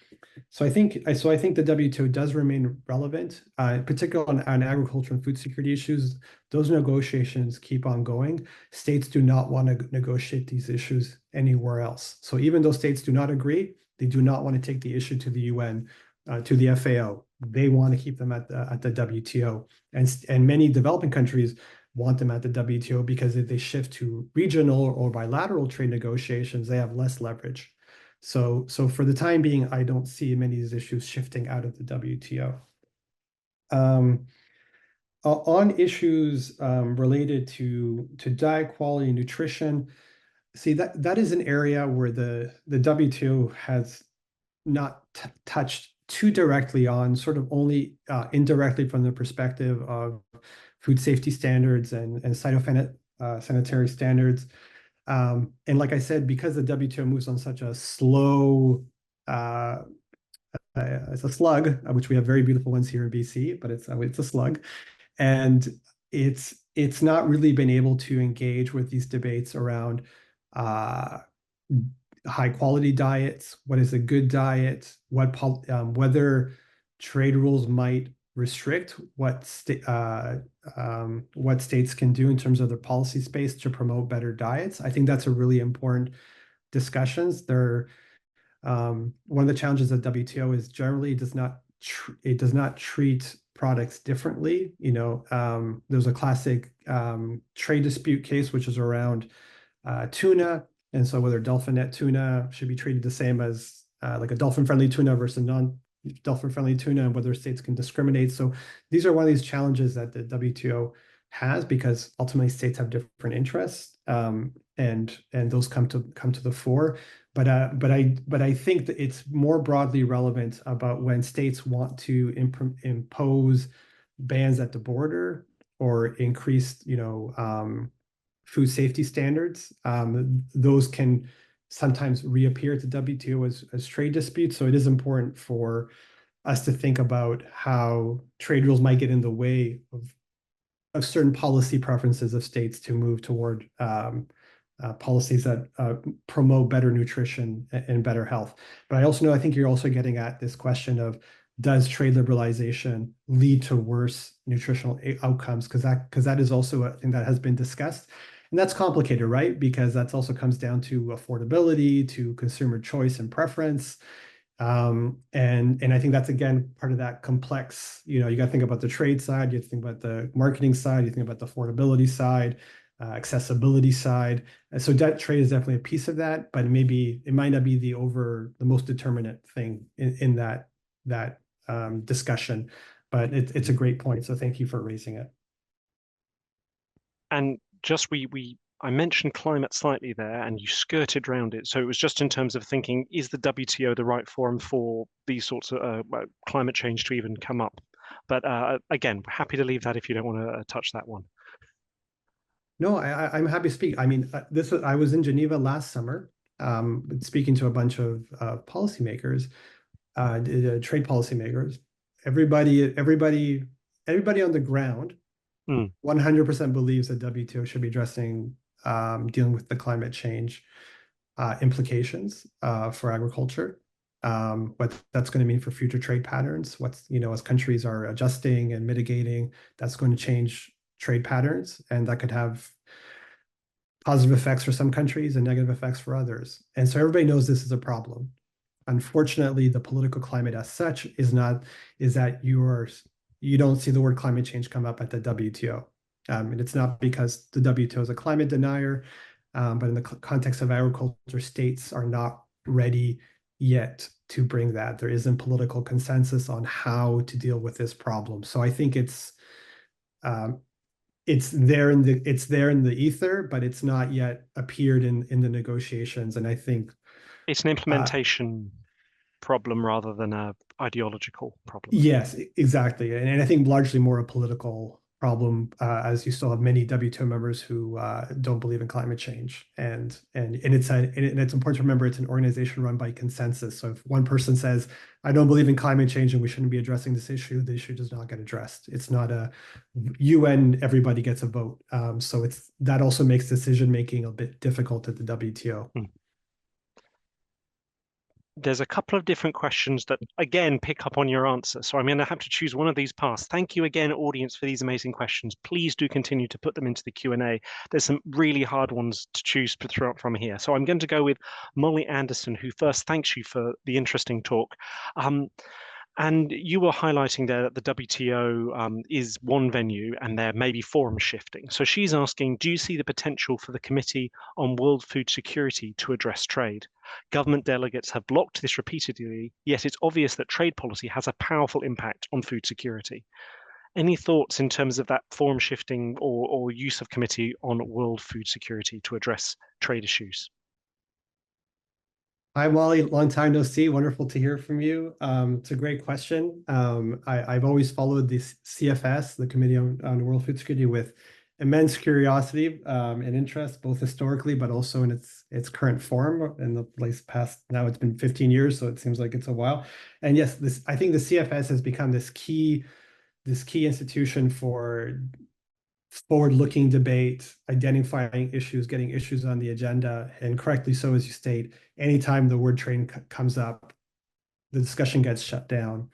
So I think the WTO does remain relevant, particularly on agriculture and food security issues. Those negotiations keep on going. States do not want to negotiate these issues anywhere else. So even though states do not agree, they do not want to take the issue to the UN, to the FAO. They want to keep them at the WTO, and many developing countries want them at the WTO because if they shift to regional or bilateral trade negotiations, they have less leverage. So for the time being, I don't see many of these issues shifting out of the WTO. On issues related to diet quality and nutrition, see that is an area where the WTO has not touched too directly on, sort of only indirectly from the perspective of food safety standards and sanitary standards. And like I said, because the WTO moves on such a slow, it's a slug, which we have very beautiful ones here in BC, but it's a slug, and it's not really been able to engage with these debates around high quality diets, what is a good diet, whether trade rules might restrict what states can do in terms of their policy space to promote better diets. I think that's a really important discussions. One of the challenges of WTO is generally it does not treat products differently. There's a classic trade dispute case which is around tuna. And so whether dolphin net tuna should be treated the same as like a dolphin-friendly tuna versus non-dolphin-friendly tuna, and whether states can discriminate. So these are one of these challenges that the WTO has, because ultimately states have different interests, and those come to the fore. But I think that it's more broadly relevant about when states want to impose bans at the border or increase, food safety standards. Those can sometimes reappear at the WTO as trade disputes. So it is important for us to think about how trade rules might get in the way of certain policy preferences of states to move toward policies that promote better nutrition and better health. But I also know, I think you're also getting at this question of, does trade liberalization lead to worse nutritional outcomes? Because that is also a thing that has been discussed. And that's complicated, right? Because that also comes down to affordability, to consumer choice and preference. And I think that's again part of that complex, you got to think about the trade side, you have to think about the marketing side, you think about the affordability side, accessibility side. And so debt trade is definitely a piece of that, but it might not be the most determinant thing in that discussion. But it's a great point. So thank you for raising it. And just I mentioned climate slightly there, and you skirted around it. So it was just in terms of thinking, is the WTO the right forum for these sorts of climate change to even come up? But again, happy to leave that if you don't want to touch that one. No, I'm happy to speak. I mean, I was in Geneva last summer, speaking to a bunch of policymakers, trade policymakers. Everybody on the ground, Mm. 100% believes that WTO should be addressing dealing with the climate change implications for agriculture. What that's going to mean for future trade patterns. As countries are adjusting and mitigating, that's going to change trade patterns, and that could have positive effects for some countries and negative effects for others. And so everybody knows this is a problem. Unfortunately, the political climate as such is that you don't see the word climate change come up at the WTO. And it's not because the WTO is a climate denier, but in the context of agriculture, states are not ready yet to bring that. There isn't political consensus on how to deal with this problem. So I think um, it's there in the ether, but it's not yet appeared in the negotiations. And I think It's an uh, implementation problem rather than a ideological problem. yes, exactly. And I think largely more a political problem, as you still have many WTO members who don't believe in climate change. And it's important to remember it's an organization run by consensus. So if one person says, I don't believe in climate change and we shouldn't be addressing this issue, the issue does not get addressed. It's not a UN, everybody gets a vote. So that also makes decision making a bit difficult at the WTO. Mm. There's a couple of different questions that, again, pick up on your answer. So I'm going to have to choose one of these paths. Thank you again, audience, for these amazing questions. Please do continue to put them into the Q&A. There's some really hard ones to choose from here. So I'm going to go with Molly Anderson, who first thanks you for the interesting talk. And you were highlighting there that the WTO is one venue and there may be forum shifting. So she's asking, do you see the potential for the Committee on World Food Security to address trade? Government delegates have blocked this repeatedly, yet it's obvious that trade policy has a powerful impact on food security. Any thoughts in terms of that forum shifting or use of Committee on World Food Security to address trade issues? Hi, Molly. Long time no see. Wonderful to hear from you. It's a great question. I've always followed the CFS, the Committee on World Food Security, with immense curiosity and interest, both historically, but also in its current form. In the past, now it's been 15 years, so it seems like it's a while. And yes, I think the CFS has become this key institution for forward-looking debate, identifying issues, getting issues on the agenda, and correctly so, as you state, anytime the word trade comes up, the discussion gets shut down.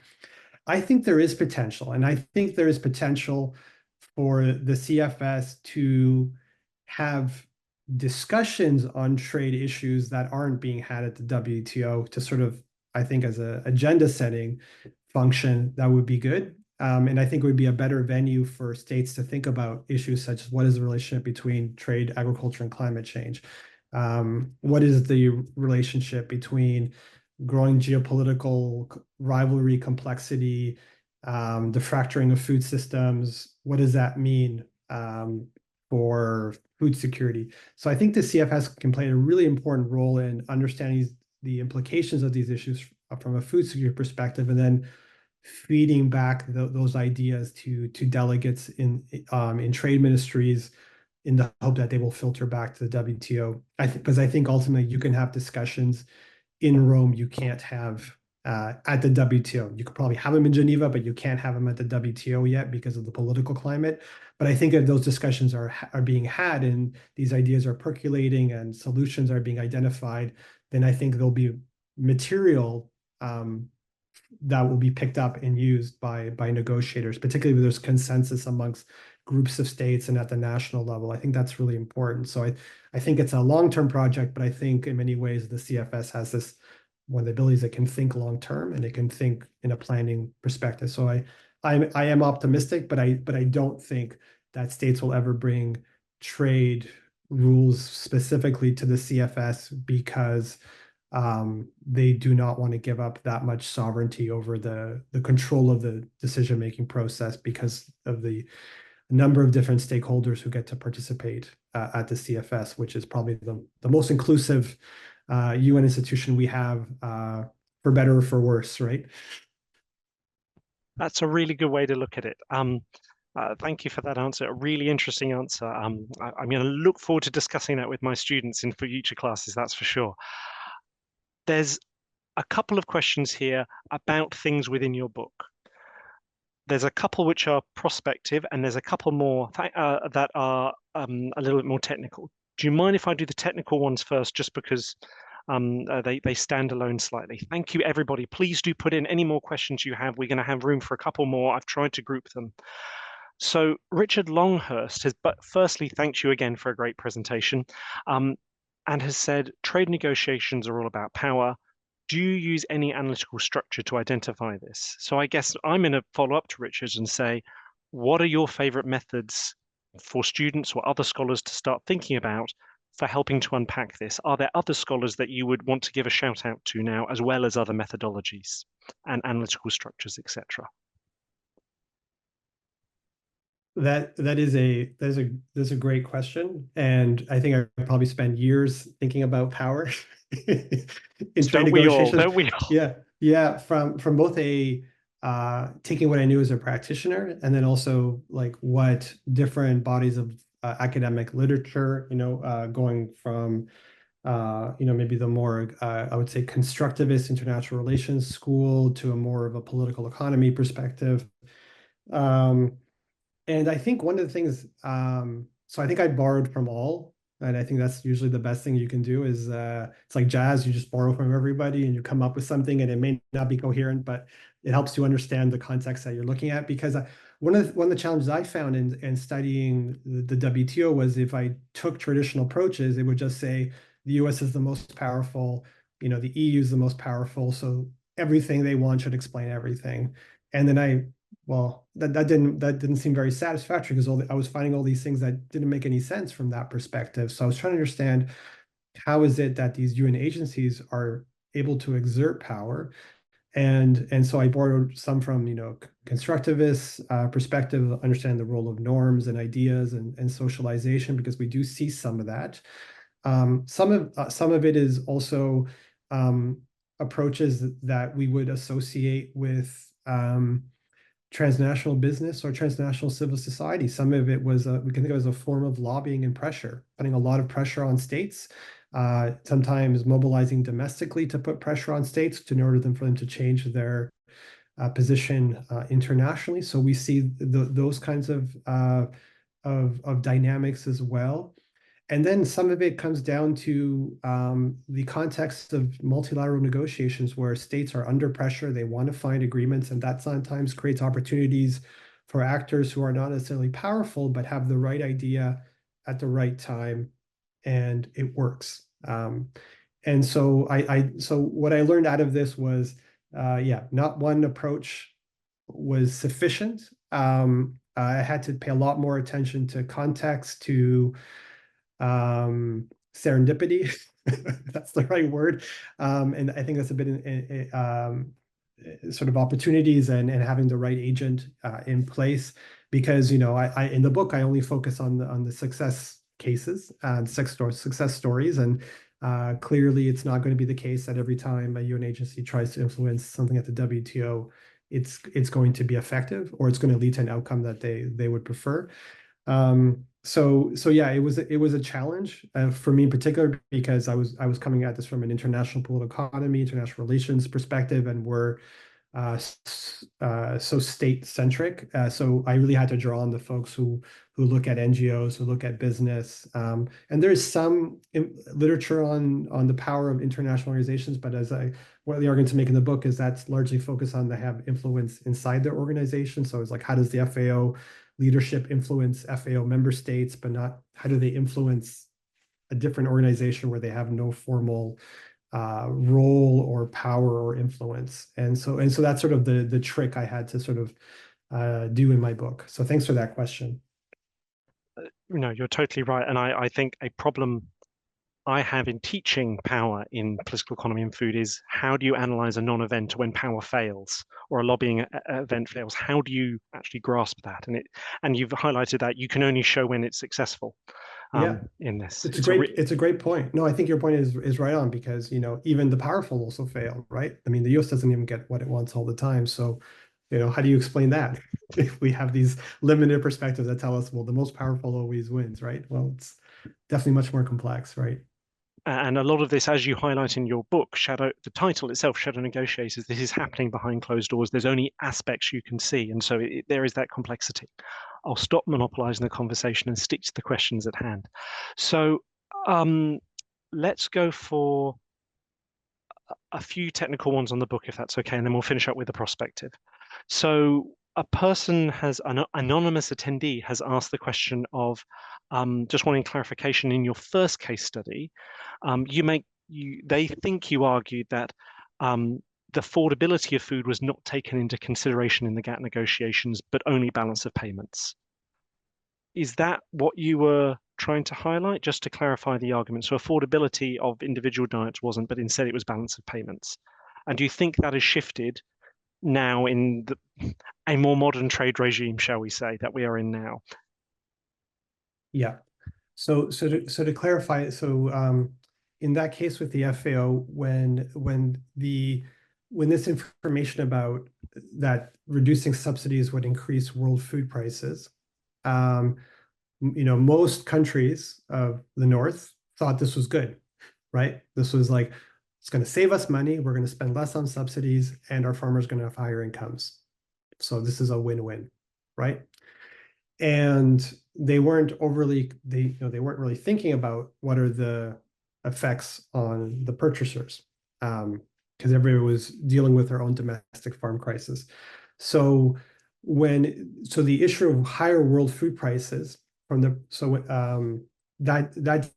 I think there is potential, and I think there is potential for the CFS to have discussions on trade issues that aren't being had at the WTO to sort of, I think, as an agenda setting function, that would be good. And I think it would be a better venue for states to think about issues such as what is the relationship between trade, agriculture, and climate change? What is the relationship between growing geopolitical rivalry, complexity, the fracturing of food systems? What does that mean for food security? So I think the CFS can play a really important role in understanding the implications of these issues from a food security perspective, and then feeding back those ideas to delegates in trade ministries in the hope that they will filter back to the WTO. Because I think ultimately you can have discussions in Rome you can't have at the WTO. You could probably have them in Geneva, but you can't have them at the WTO yet because of the political climate. But I think if those discussions are being had and these ideas are percolating and solutions are being identified, then I think there'll be material that will be picked up and used by negotiators, particularly when there's consensus amongst groups of states and at the national level. I think that's really important. So I think it's a long-term project, but I think in many ways the CFS has this one of the abilities that can think long-term and it can think in a planning perspective. So I am optimistic, but I don't think that states will ever bring trade rules specifically to the CFS because they do not want to give up that much sovereignty over the control of the decision-making process because of the number of different stakeholders who get to participate at the CFS, which is probably the most inclusive UN institution we have, for better or for worse, right? That's a really good way to look at it. Thank you for that answer. A really interesting answer. I'm going to look forward to discussing that with my students in future classes, that's for sure. There's a couple of questions here about things within your book. There's a couple which are prospective, and there's a couple more that are a little bit more technical. Do you mind if I do the technical ones first, just because they stand alone slightly? Thank you, everybody. Please do put in any more questions you have. We're going to have room for a couple more. I've tried to group them. So Richard Longhurst has, but firstly, thanks you again for a great presentation, and has said, trade negotiations are all about power. Do you use any analytical structure to identify this? So I guess I'm going to follow up to Richard and say, what are your favorite methods for students or other scholars to start thinking about for helping to unpack this? Are there other scholars that you would want to give a shout out to now, as well as other methodologies and analytical structures, etc.? That is a great question, and I think I probably spend years thinking about power in trade Don't we all? negotiations. Don't we all? Yeah. From both a taking what I knew as a practitioner, and then also like what different bodies of academic literature, going from maybe the more I would say constructivist international relations school to a more of a political economy perspective. Um, and I think one of the things, so I think I borrowed from all, and I think that's usually the best thing you can do is it's like jazz, you just borrow from everybody and you come up with something and it may not be coherent, but it helps you understand the context that you're looking at. Because one of the challenges I found in studying the WTO was if I took traditional approaches, it would just say the US is the most powerful, the EU is the most powerful, so everything they want should explain everything. And then well, that didn't seem very satisfactory because I was finding all these things that didn't make any sense from that perspective. So I was trying to understand how is it that these UN agencies are able to exert power, and so I borrowed some from constructivist perspective, understand the role of norms and ideas and socialization because we do see some of that. Some of it is also approaches that we would associate with transnational business or transnational civil society. Some of it was, we can think of as a form of lobbying and pressure, putting a lot of pressure on states, sometimes mobilizing domestically to put pressure on states in order for them to change their position internationally. So we see those kinds of dynamics as well. And then some of it comes down to the context of multilateral negotiations where states are under pressure, they want to find agreements, and that sometimes creates opportunities for actors who are not necessarily powerful, but have the right idea at the right time, and it works. And so so what I learned out of this was, not one approach was sufficient. I had to pay a lot more attention to context, to serendipity. That's the right word. And I think that's a bit sort of opportunities and having the right agent in place. Because I in the book I only focus on the success cases and success stories, and clearly it's not going to be the case that every time a UN agency tries to influence something at the WTO, it's going to be effective or it's going to lead to an outcome that they would prefer. So yeah, it was a challenge for me in particular because I was coming at this from an international political economy, international relations perspective, and we're so state centric. So I really had to draw on the folks who look at NGOs, who look at business, and there's some literature on the power of international organizations. But one of the arguments to make in the book is that's largely focused on they have influence inside their organization. So it's like, how does the FAO leadership influence FAO member states, but not how do they influence a different organization where they have no formal role or power or influence. And so that's sort of the trick I had to sort of do in my book. So thanks for that question. No, you're totally right. And I think a problem I have in teaching power in political economy and food is how do you analyze a non-event when power fails or a lobbying event fails? How do you actually grasp that? And you've highlighted that you can only show when it's successful Yeah, in this. it's a great point. No, I think your point is right on because even the powerful also fail, right? I mean, the US doesn't even get what it wants all the time. So, how do you explain that? If we have these limited perspectives that tell us, well, the most powerful always wins, right? Well, it's definitely much more complex, right? And a lot of this, as you highlight in your book, the title itself, Shadow Negotiators, this is happening behind closed doors. There's only aspects you can see. And so there is that complexity. I'll stop monopolizing the conversation and stick to the questions at hand. So um, let's go for a few technical ones on the book, if that's okay, and then we'll finish up with the prospective. So a person an anonymous attendee has asked the question of just wanting clarification in your first case study. They think you argued that the affordability of food was not taken into consideration in the GATT negotiations, but only balance of payments. Is that what you were trying to highlight? Just to clarify the argument. So affordability of individual diets wasn't, but instead it was balance of payments. And do you think that has shifted now in a more modern trade regime, shall we say, that we are in now? Yeah. So to clarify, in that case with the FAO, when this information about that reducing subsidies would increase world food prices, um, most countries of the North thought this was good, right? This was like, it's going to save us money. We're going to spend less on subsidies, and our farmers are going to have higher incomes. So this is a win-win, right? And they weren't really thinking about what are the effects on the purchasers, because everybody was dealing with their own domestic farm crisis. So the issue of higher world food prices that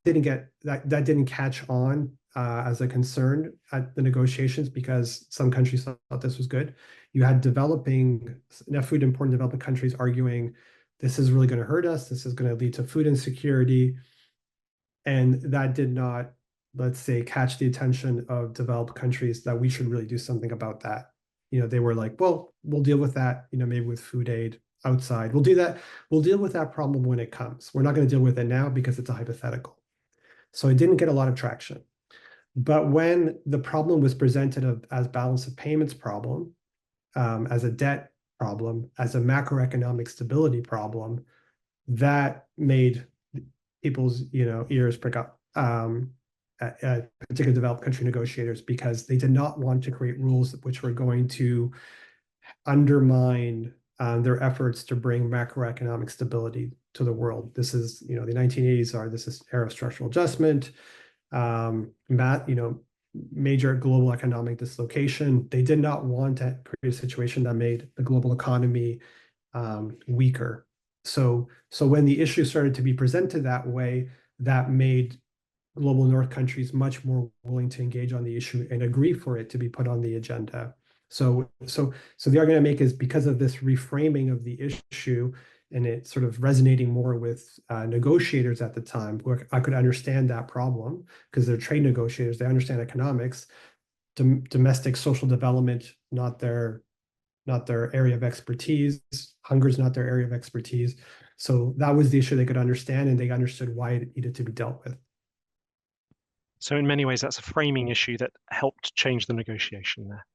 didn't catch on as a concern at the negotiations because some countries thought this was good. You had enough food important developing countries arguing this is really going to hurt us. This is going to lead to food insecurity. And that did not, let's say, catch the attention of developed countries that we should really do something about that. They were like, well, we'll deal with that, maybe with food aid outside. We'll do that. We'll deal with that problem when it comes. We're not going to deal with it now because it's a hypothetical. So it didn't get a lot of traction. But when the problem was presented as balance of payments problem, as a debt problem, as a macroeconomic stability problem, that made people's ears prick up, particularly developed country negotiators, because they did not want to create rules which were going to undermine their efforts to bring macroeconomic stability to the world. This is, the 1980s this is era of structural adjustment, major global economic dislocation. They did not want to create a situation that made the global economy weaker. So when the issue started to be presented that way, that made global North countries much more willing to engage on the issue and agree for it to be put on the agenda. So the argument I make is because of this reframing of the issue and it sort of resonating more with negotiators at the time, where I could understand that problem because they're trade negotiators, they understand economics, domestic social development, not their area of expertise. Hunger is not their area of expertise. So that was the issue they could understand, and they understood why it needed to be dealt with. So in many ways, that's a framing issue that helped change the negotiation there.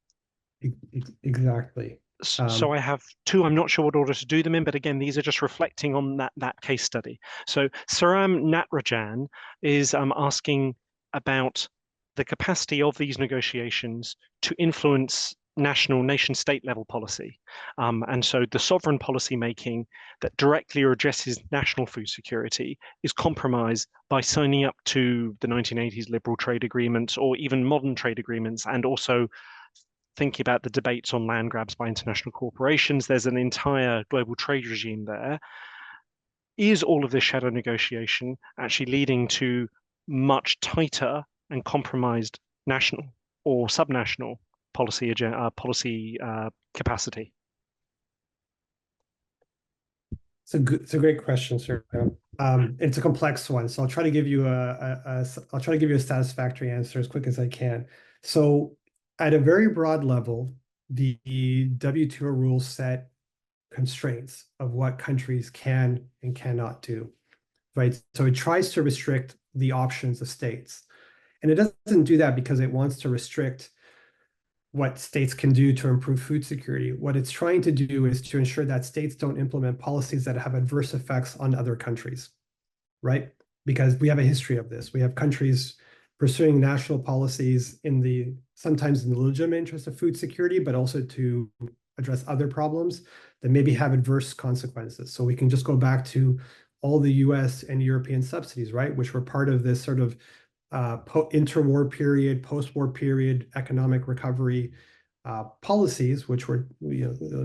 Exactly. So I have two. I'm not sure what order to do them in, but again, these are just reflecting on that case study. So Saram Natrajan is asking about the capacity of these negotiations to influence national nation-state level policy. And so the sovereign policy making that directly addresses national food security is compromised by signing up to the 1980s liberal trade agreements or even modern trade agreements, and also thinking about the debates on land grabs by international corporations. There's an entire global trade regime there. Is all of this shadow negotiation actually leading to much tighter and compromised national or subnational policy capacity? It's a great question, sir. It's a complex one, so I'll try to give you a satisfactory answer as quick as I can. So, at a very broad level, the WTO rules set constraints of what countries can and cannot do, right? So it tries to restrict the options of states, and it doesn't do that because it wants to restrict what states can do to improve food security. What it's trying to do is to ensure that states don't implement policies that have adverse effects on other countries, right? Because we have a history of this. We have countries pursuing national policies sometimes in the legitimate interest of food security, but also to address other problems that maybe have adverse consequences. So we can just go back to all the US and European subsidies, right? Which were part of this sort of interwar period, post-war period economic recovery policies, which were,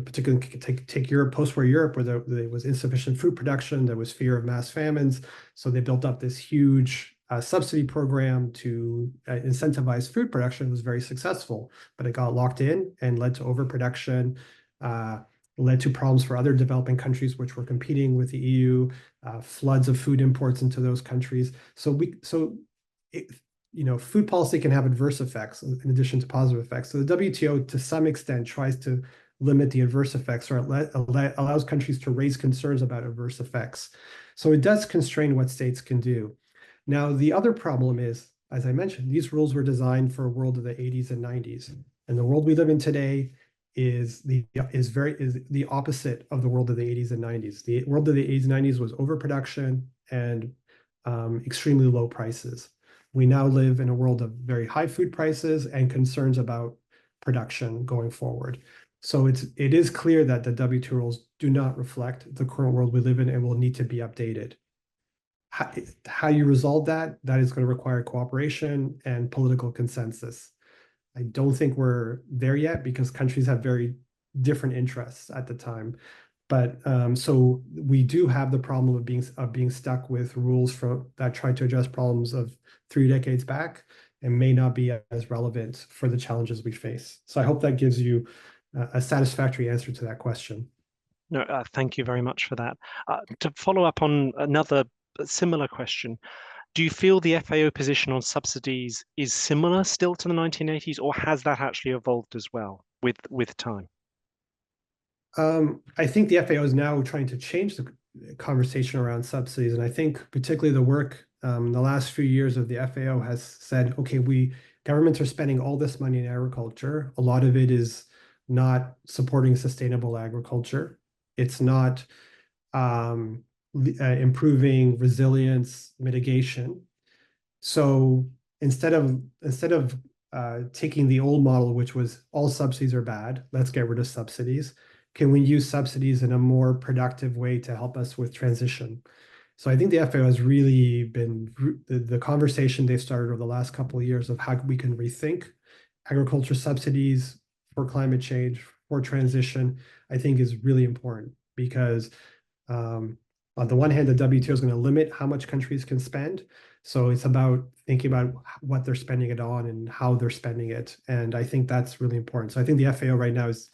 particularly take Europe, post-war Europe, where there was insufficient food production, there was fear of mass famines. So they built up this huge subsidy program to incentivize food production. It was very successful, but it got locked in and led to overproduction, led to problems for other developing countries which were competing with the EU, floods of food imports into those countries. Food policy can have adverse effects in addition to positive effects. So the WTO, to some extent, tries to limit the adverse effects, or allows countries to raise concerns about adverse effects. So it does constrain what states can do. Now, the other problem is, as I mentioned, these rules were designed for a world of the 80s and 90s. And the world we live in today is the opposite of the world of the 80s and 90s. The world of the 80s and 90s was overproduction and extremely low prices. We now live in a world of very high food prices and concerns about production going forward. So it is clear that the WTO rules do not reflect the current world we live in and will need to be updated. How you resolve that is going to require cooperation and political consensus. I don't think we're there yet because countries have very different interests at the time. But so we do have the problem of being stuck with rules that try to address problems of 3 decades back and may not be as relevant for the challenges we face. So I hope that gives you a satisfactory answer to that question. No, thank you very much for that. To follow up on another similar question, do you feel the FAO position on subsidies is similar still to the 1980s, or has that actually evolved as well with time? I think the FAO is now trying to change the conversation around subsidies. And I think particularly the work the last few years of the FAO has said, okay, governments are spending all this money in agriculture. A lot of it is not supporting sustainable agriculture. It's not improving resilience mitigation. So instead of taking the old model, which was all subsidies are bad, let's get rid of subsidies. Can we use subsidies in a more productive way to help us with transition? So I think the FAO has really been the conversation they've started over the last couple of years of how we can rethink agriculture subsidies for climate change, for transition, I think is really important because on the one hand, the WTO is going to limit how much countries can spend. So it's about thinking about what they're spending it on and how they're spending it. And I think that's really important. So I think the FAO right now is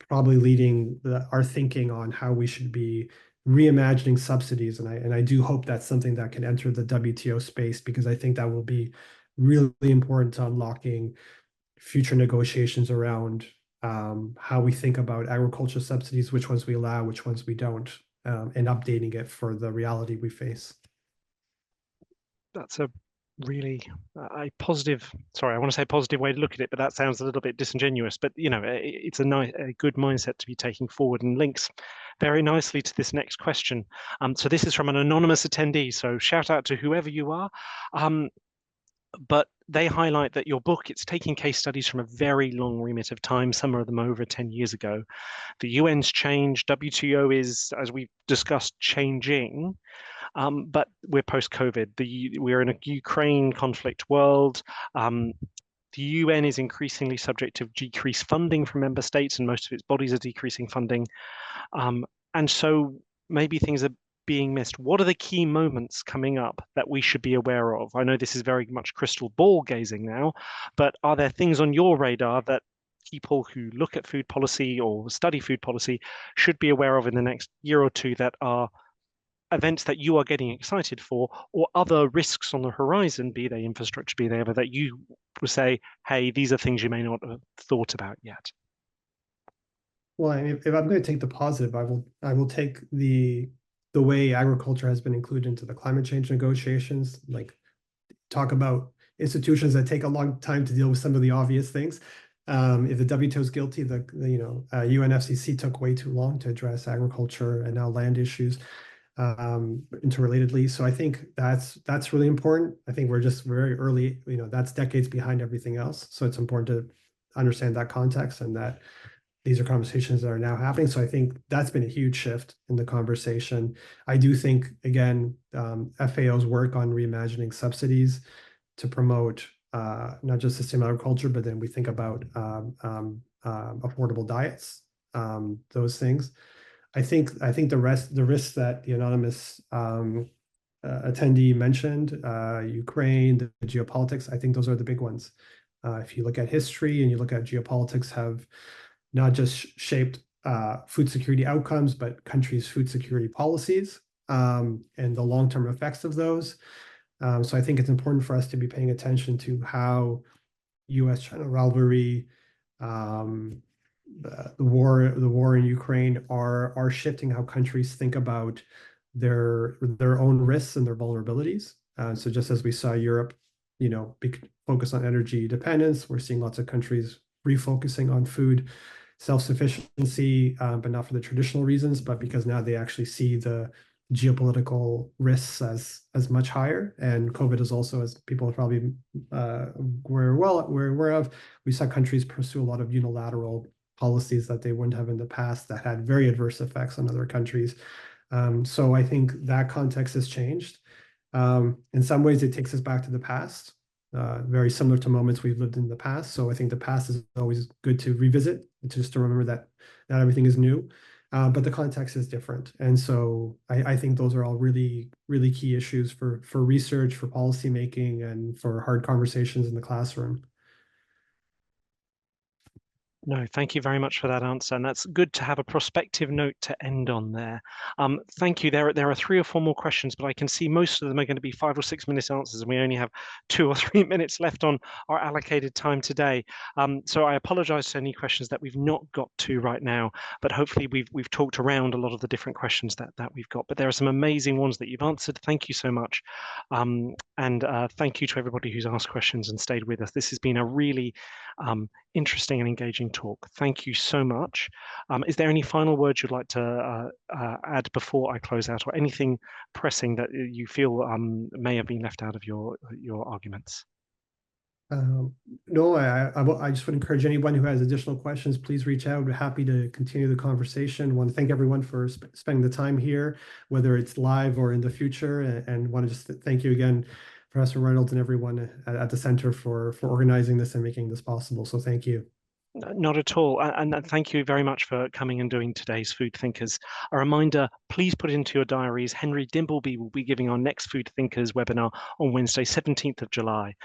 probably leading our thinking on how we should be reimagining subsidies. And I do hope that's something that can enter the WTO space because I think that will be really important to unlocking future negotiations around how we think about agriculture subsidies, which ones we allow, which ones we don't, and updating it for the reality we face. That's a really a positive, sorry, I want to say positive way to look at it, but that sounds a little bit disingenuous. But it's a good mindset to be taking forward, and links very nicely to this next question. So this is from an anonymous attendee. So shout out to whoever you are. But they highlight that your book, it's taking case studies from a very long remit of time, some of them over 10 years ago. The UN's changed, WTO is, as we've discussed, changing. But we're post-COVID. We're in a Ukraine conflict world. The UN is increasingly subject to decreased funding from member states, and most of its bodies are decreasing funding. And so maybe things are being missed. What are the key moments coming up that we should be aware of? I know this is very much crystal ball gazing now, but are there things on your radar that people who look at food policy or study food policy should be aware of in the next year or two that are events that you are getting excited for, or other risks on the horizon, be they infrastructure, be they ever, that you would say, hey, these are things you may not have thought about yet? Well, if I'm going to take the positive, I will take the way agriculture has been included into the climate change negotiations, like talk about institutions that take a long time to deal with some of the obvious things. If the WTO is guilty, the UNFCCC took way too long to address agriculture and now land issues interrelatedly. So I think that's really important. I think we're just very early, that's decades behind everything else. So it's important to understand that context and that these are conversations that are now happening. So I think that's been a huge shift in the conversation. I do think, again, FAO's work on reimagining subsidies to promote not just sustainable agriculture, but then we think about affordable diets, those things. I think the risks that the anonymous attendee mentioned, Ukraine, the geopolitics, I think those are the big ones. If you look at history and you look at geopolitics, have not just shaped food security outcomes, but countries' food security policies and the long-term effects of those. So I think it's important for us to be paying attention to how U.S.-China rivalry, the war in Ukraine are shifting how countries think about their own risks and their vulnerabilities. So just as we saw Europe, focus on energy dependence, we're seeing lots of countries refocusing on food self-sufficiency, but not for the traditional reasons, but because now they actually see the geopolitical risks as much higher. And COVID is also, as people probably we're aware of, we saw countries pursue a lot of unilateral policies that they wouldn't have in the past that had very adverse effects on other countries. So I think that context has changed. In some ways, it takes us back to the past, very similar to moments we've lived in the past. So I think the past is always good to revisit, just to remember that not everything is new, but the context is different. And so I think those are all really, really key issues for research, for policymaking, and for hard conversations in the classroom. No, thank you very much for that answer. And that's good to have a prospective note to end on there. Thank you. There are 3 or 4 more questions, but I can see most of them are going to be 5 or 6 minute answers, and we only have 2 or 3 minutes left on our allocated time today. So I apologize to any questions that we've not got to right now, but hopefully we've talked around a lot of the different questions that we've got. But there are some amazing ones that you've answered. Thank you so much. And thank you to everybody who's asked questions and stayed with us. This has been a really interesting and engaging talk. Thank you so much. Is there any final words you'd like to add before I close out, or anything pressing that you feel may have been left out of your arguments? No, I just would encourage anyone who has additional questions, please reach out. We're happy to continue the conversation. I want to thank everyone for spending the time here, whether it's live or in the future, and want to just thank you again, Professor Reynolds, and everyone at the center for organizing this and making this possible. So thank you. Not at all. And thank you very much for coming and doing today's Food Thinkers. A reminder, please put it into your diaries. Henry Dimbleby will be giving our next Food Thinkers webinar on Wednesday, 17th of July.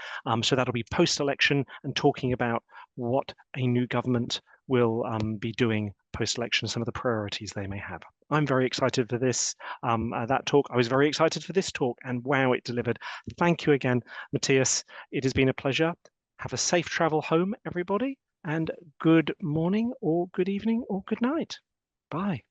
So that'll be post-election and talking about what a new government will be doing post-election, some of the priorities they may have. I'm very excited for this, that talk. I was very excited for this talk, and wow, it delivered. Thank you again, Matias. It has been a pleasure. Have a safe travel home, everybody. And good morning or good evening or good night. Bye.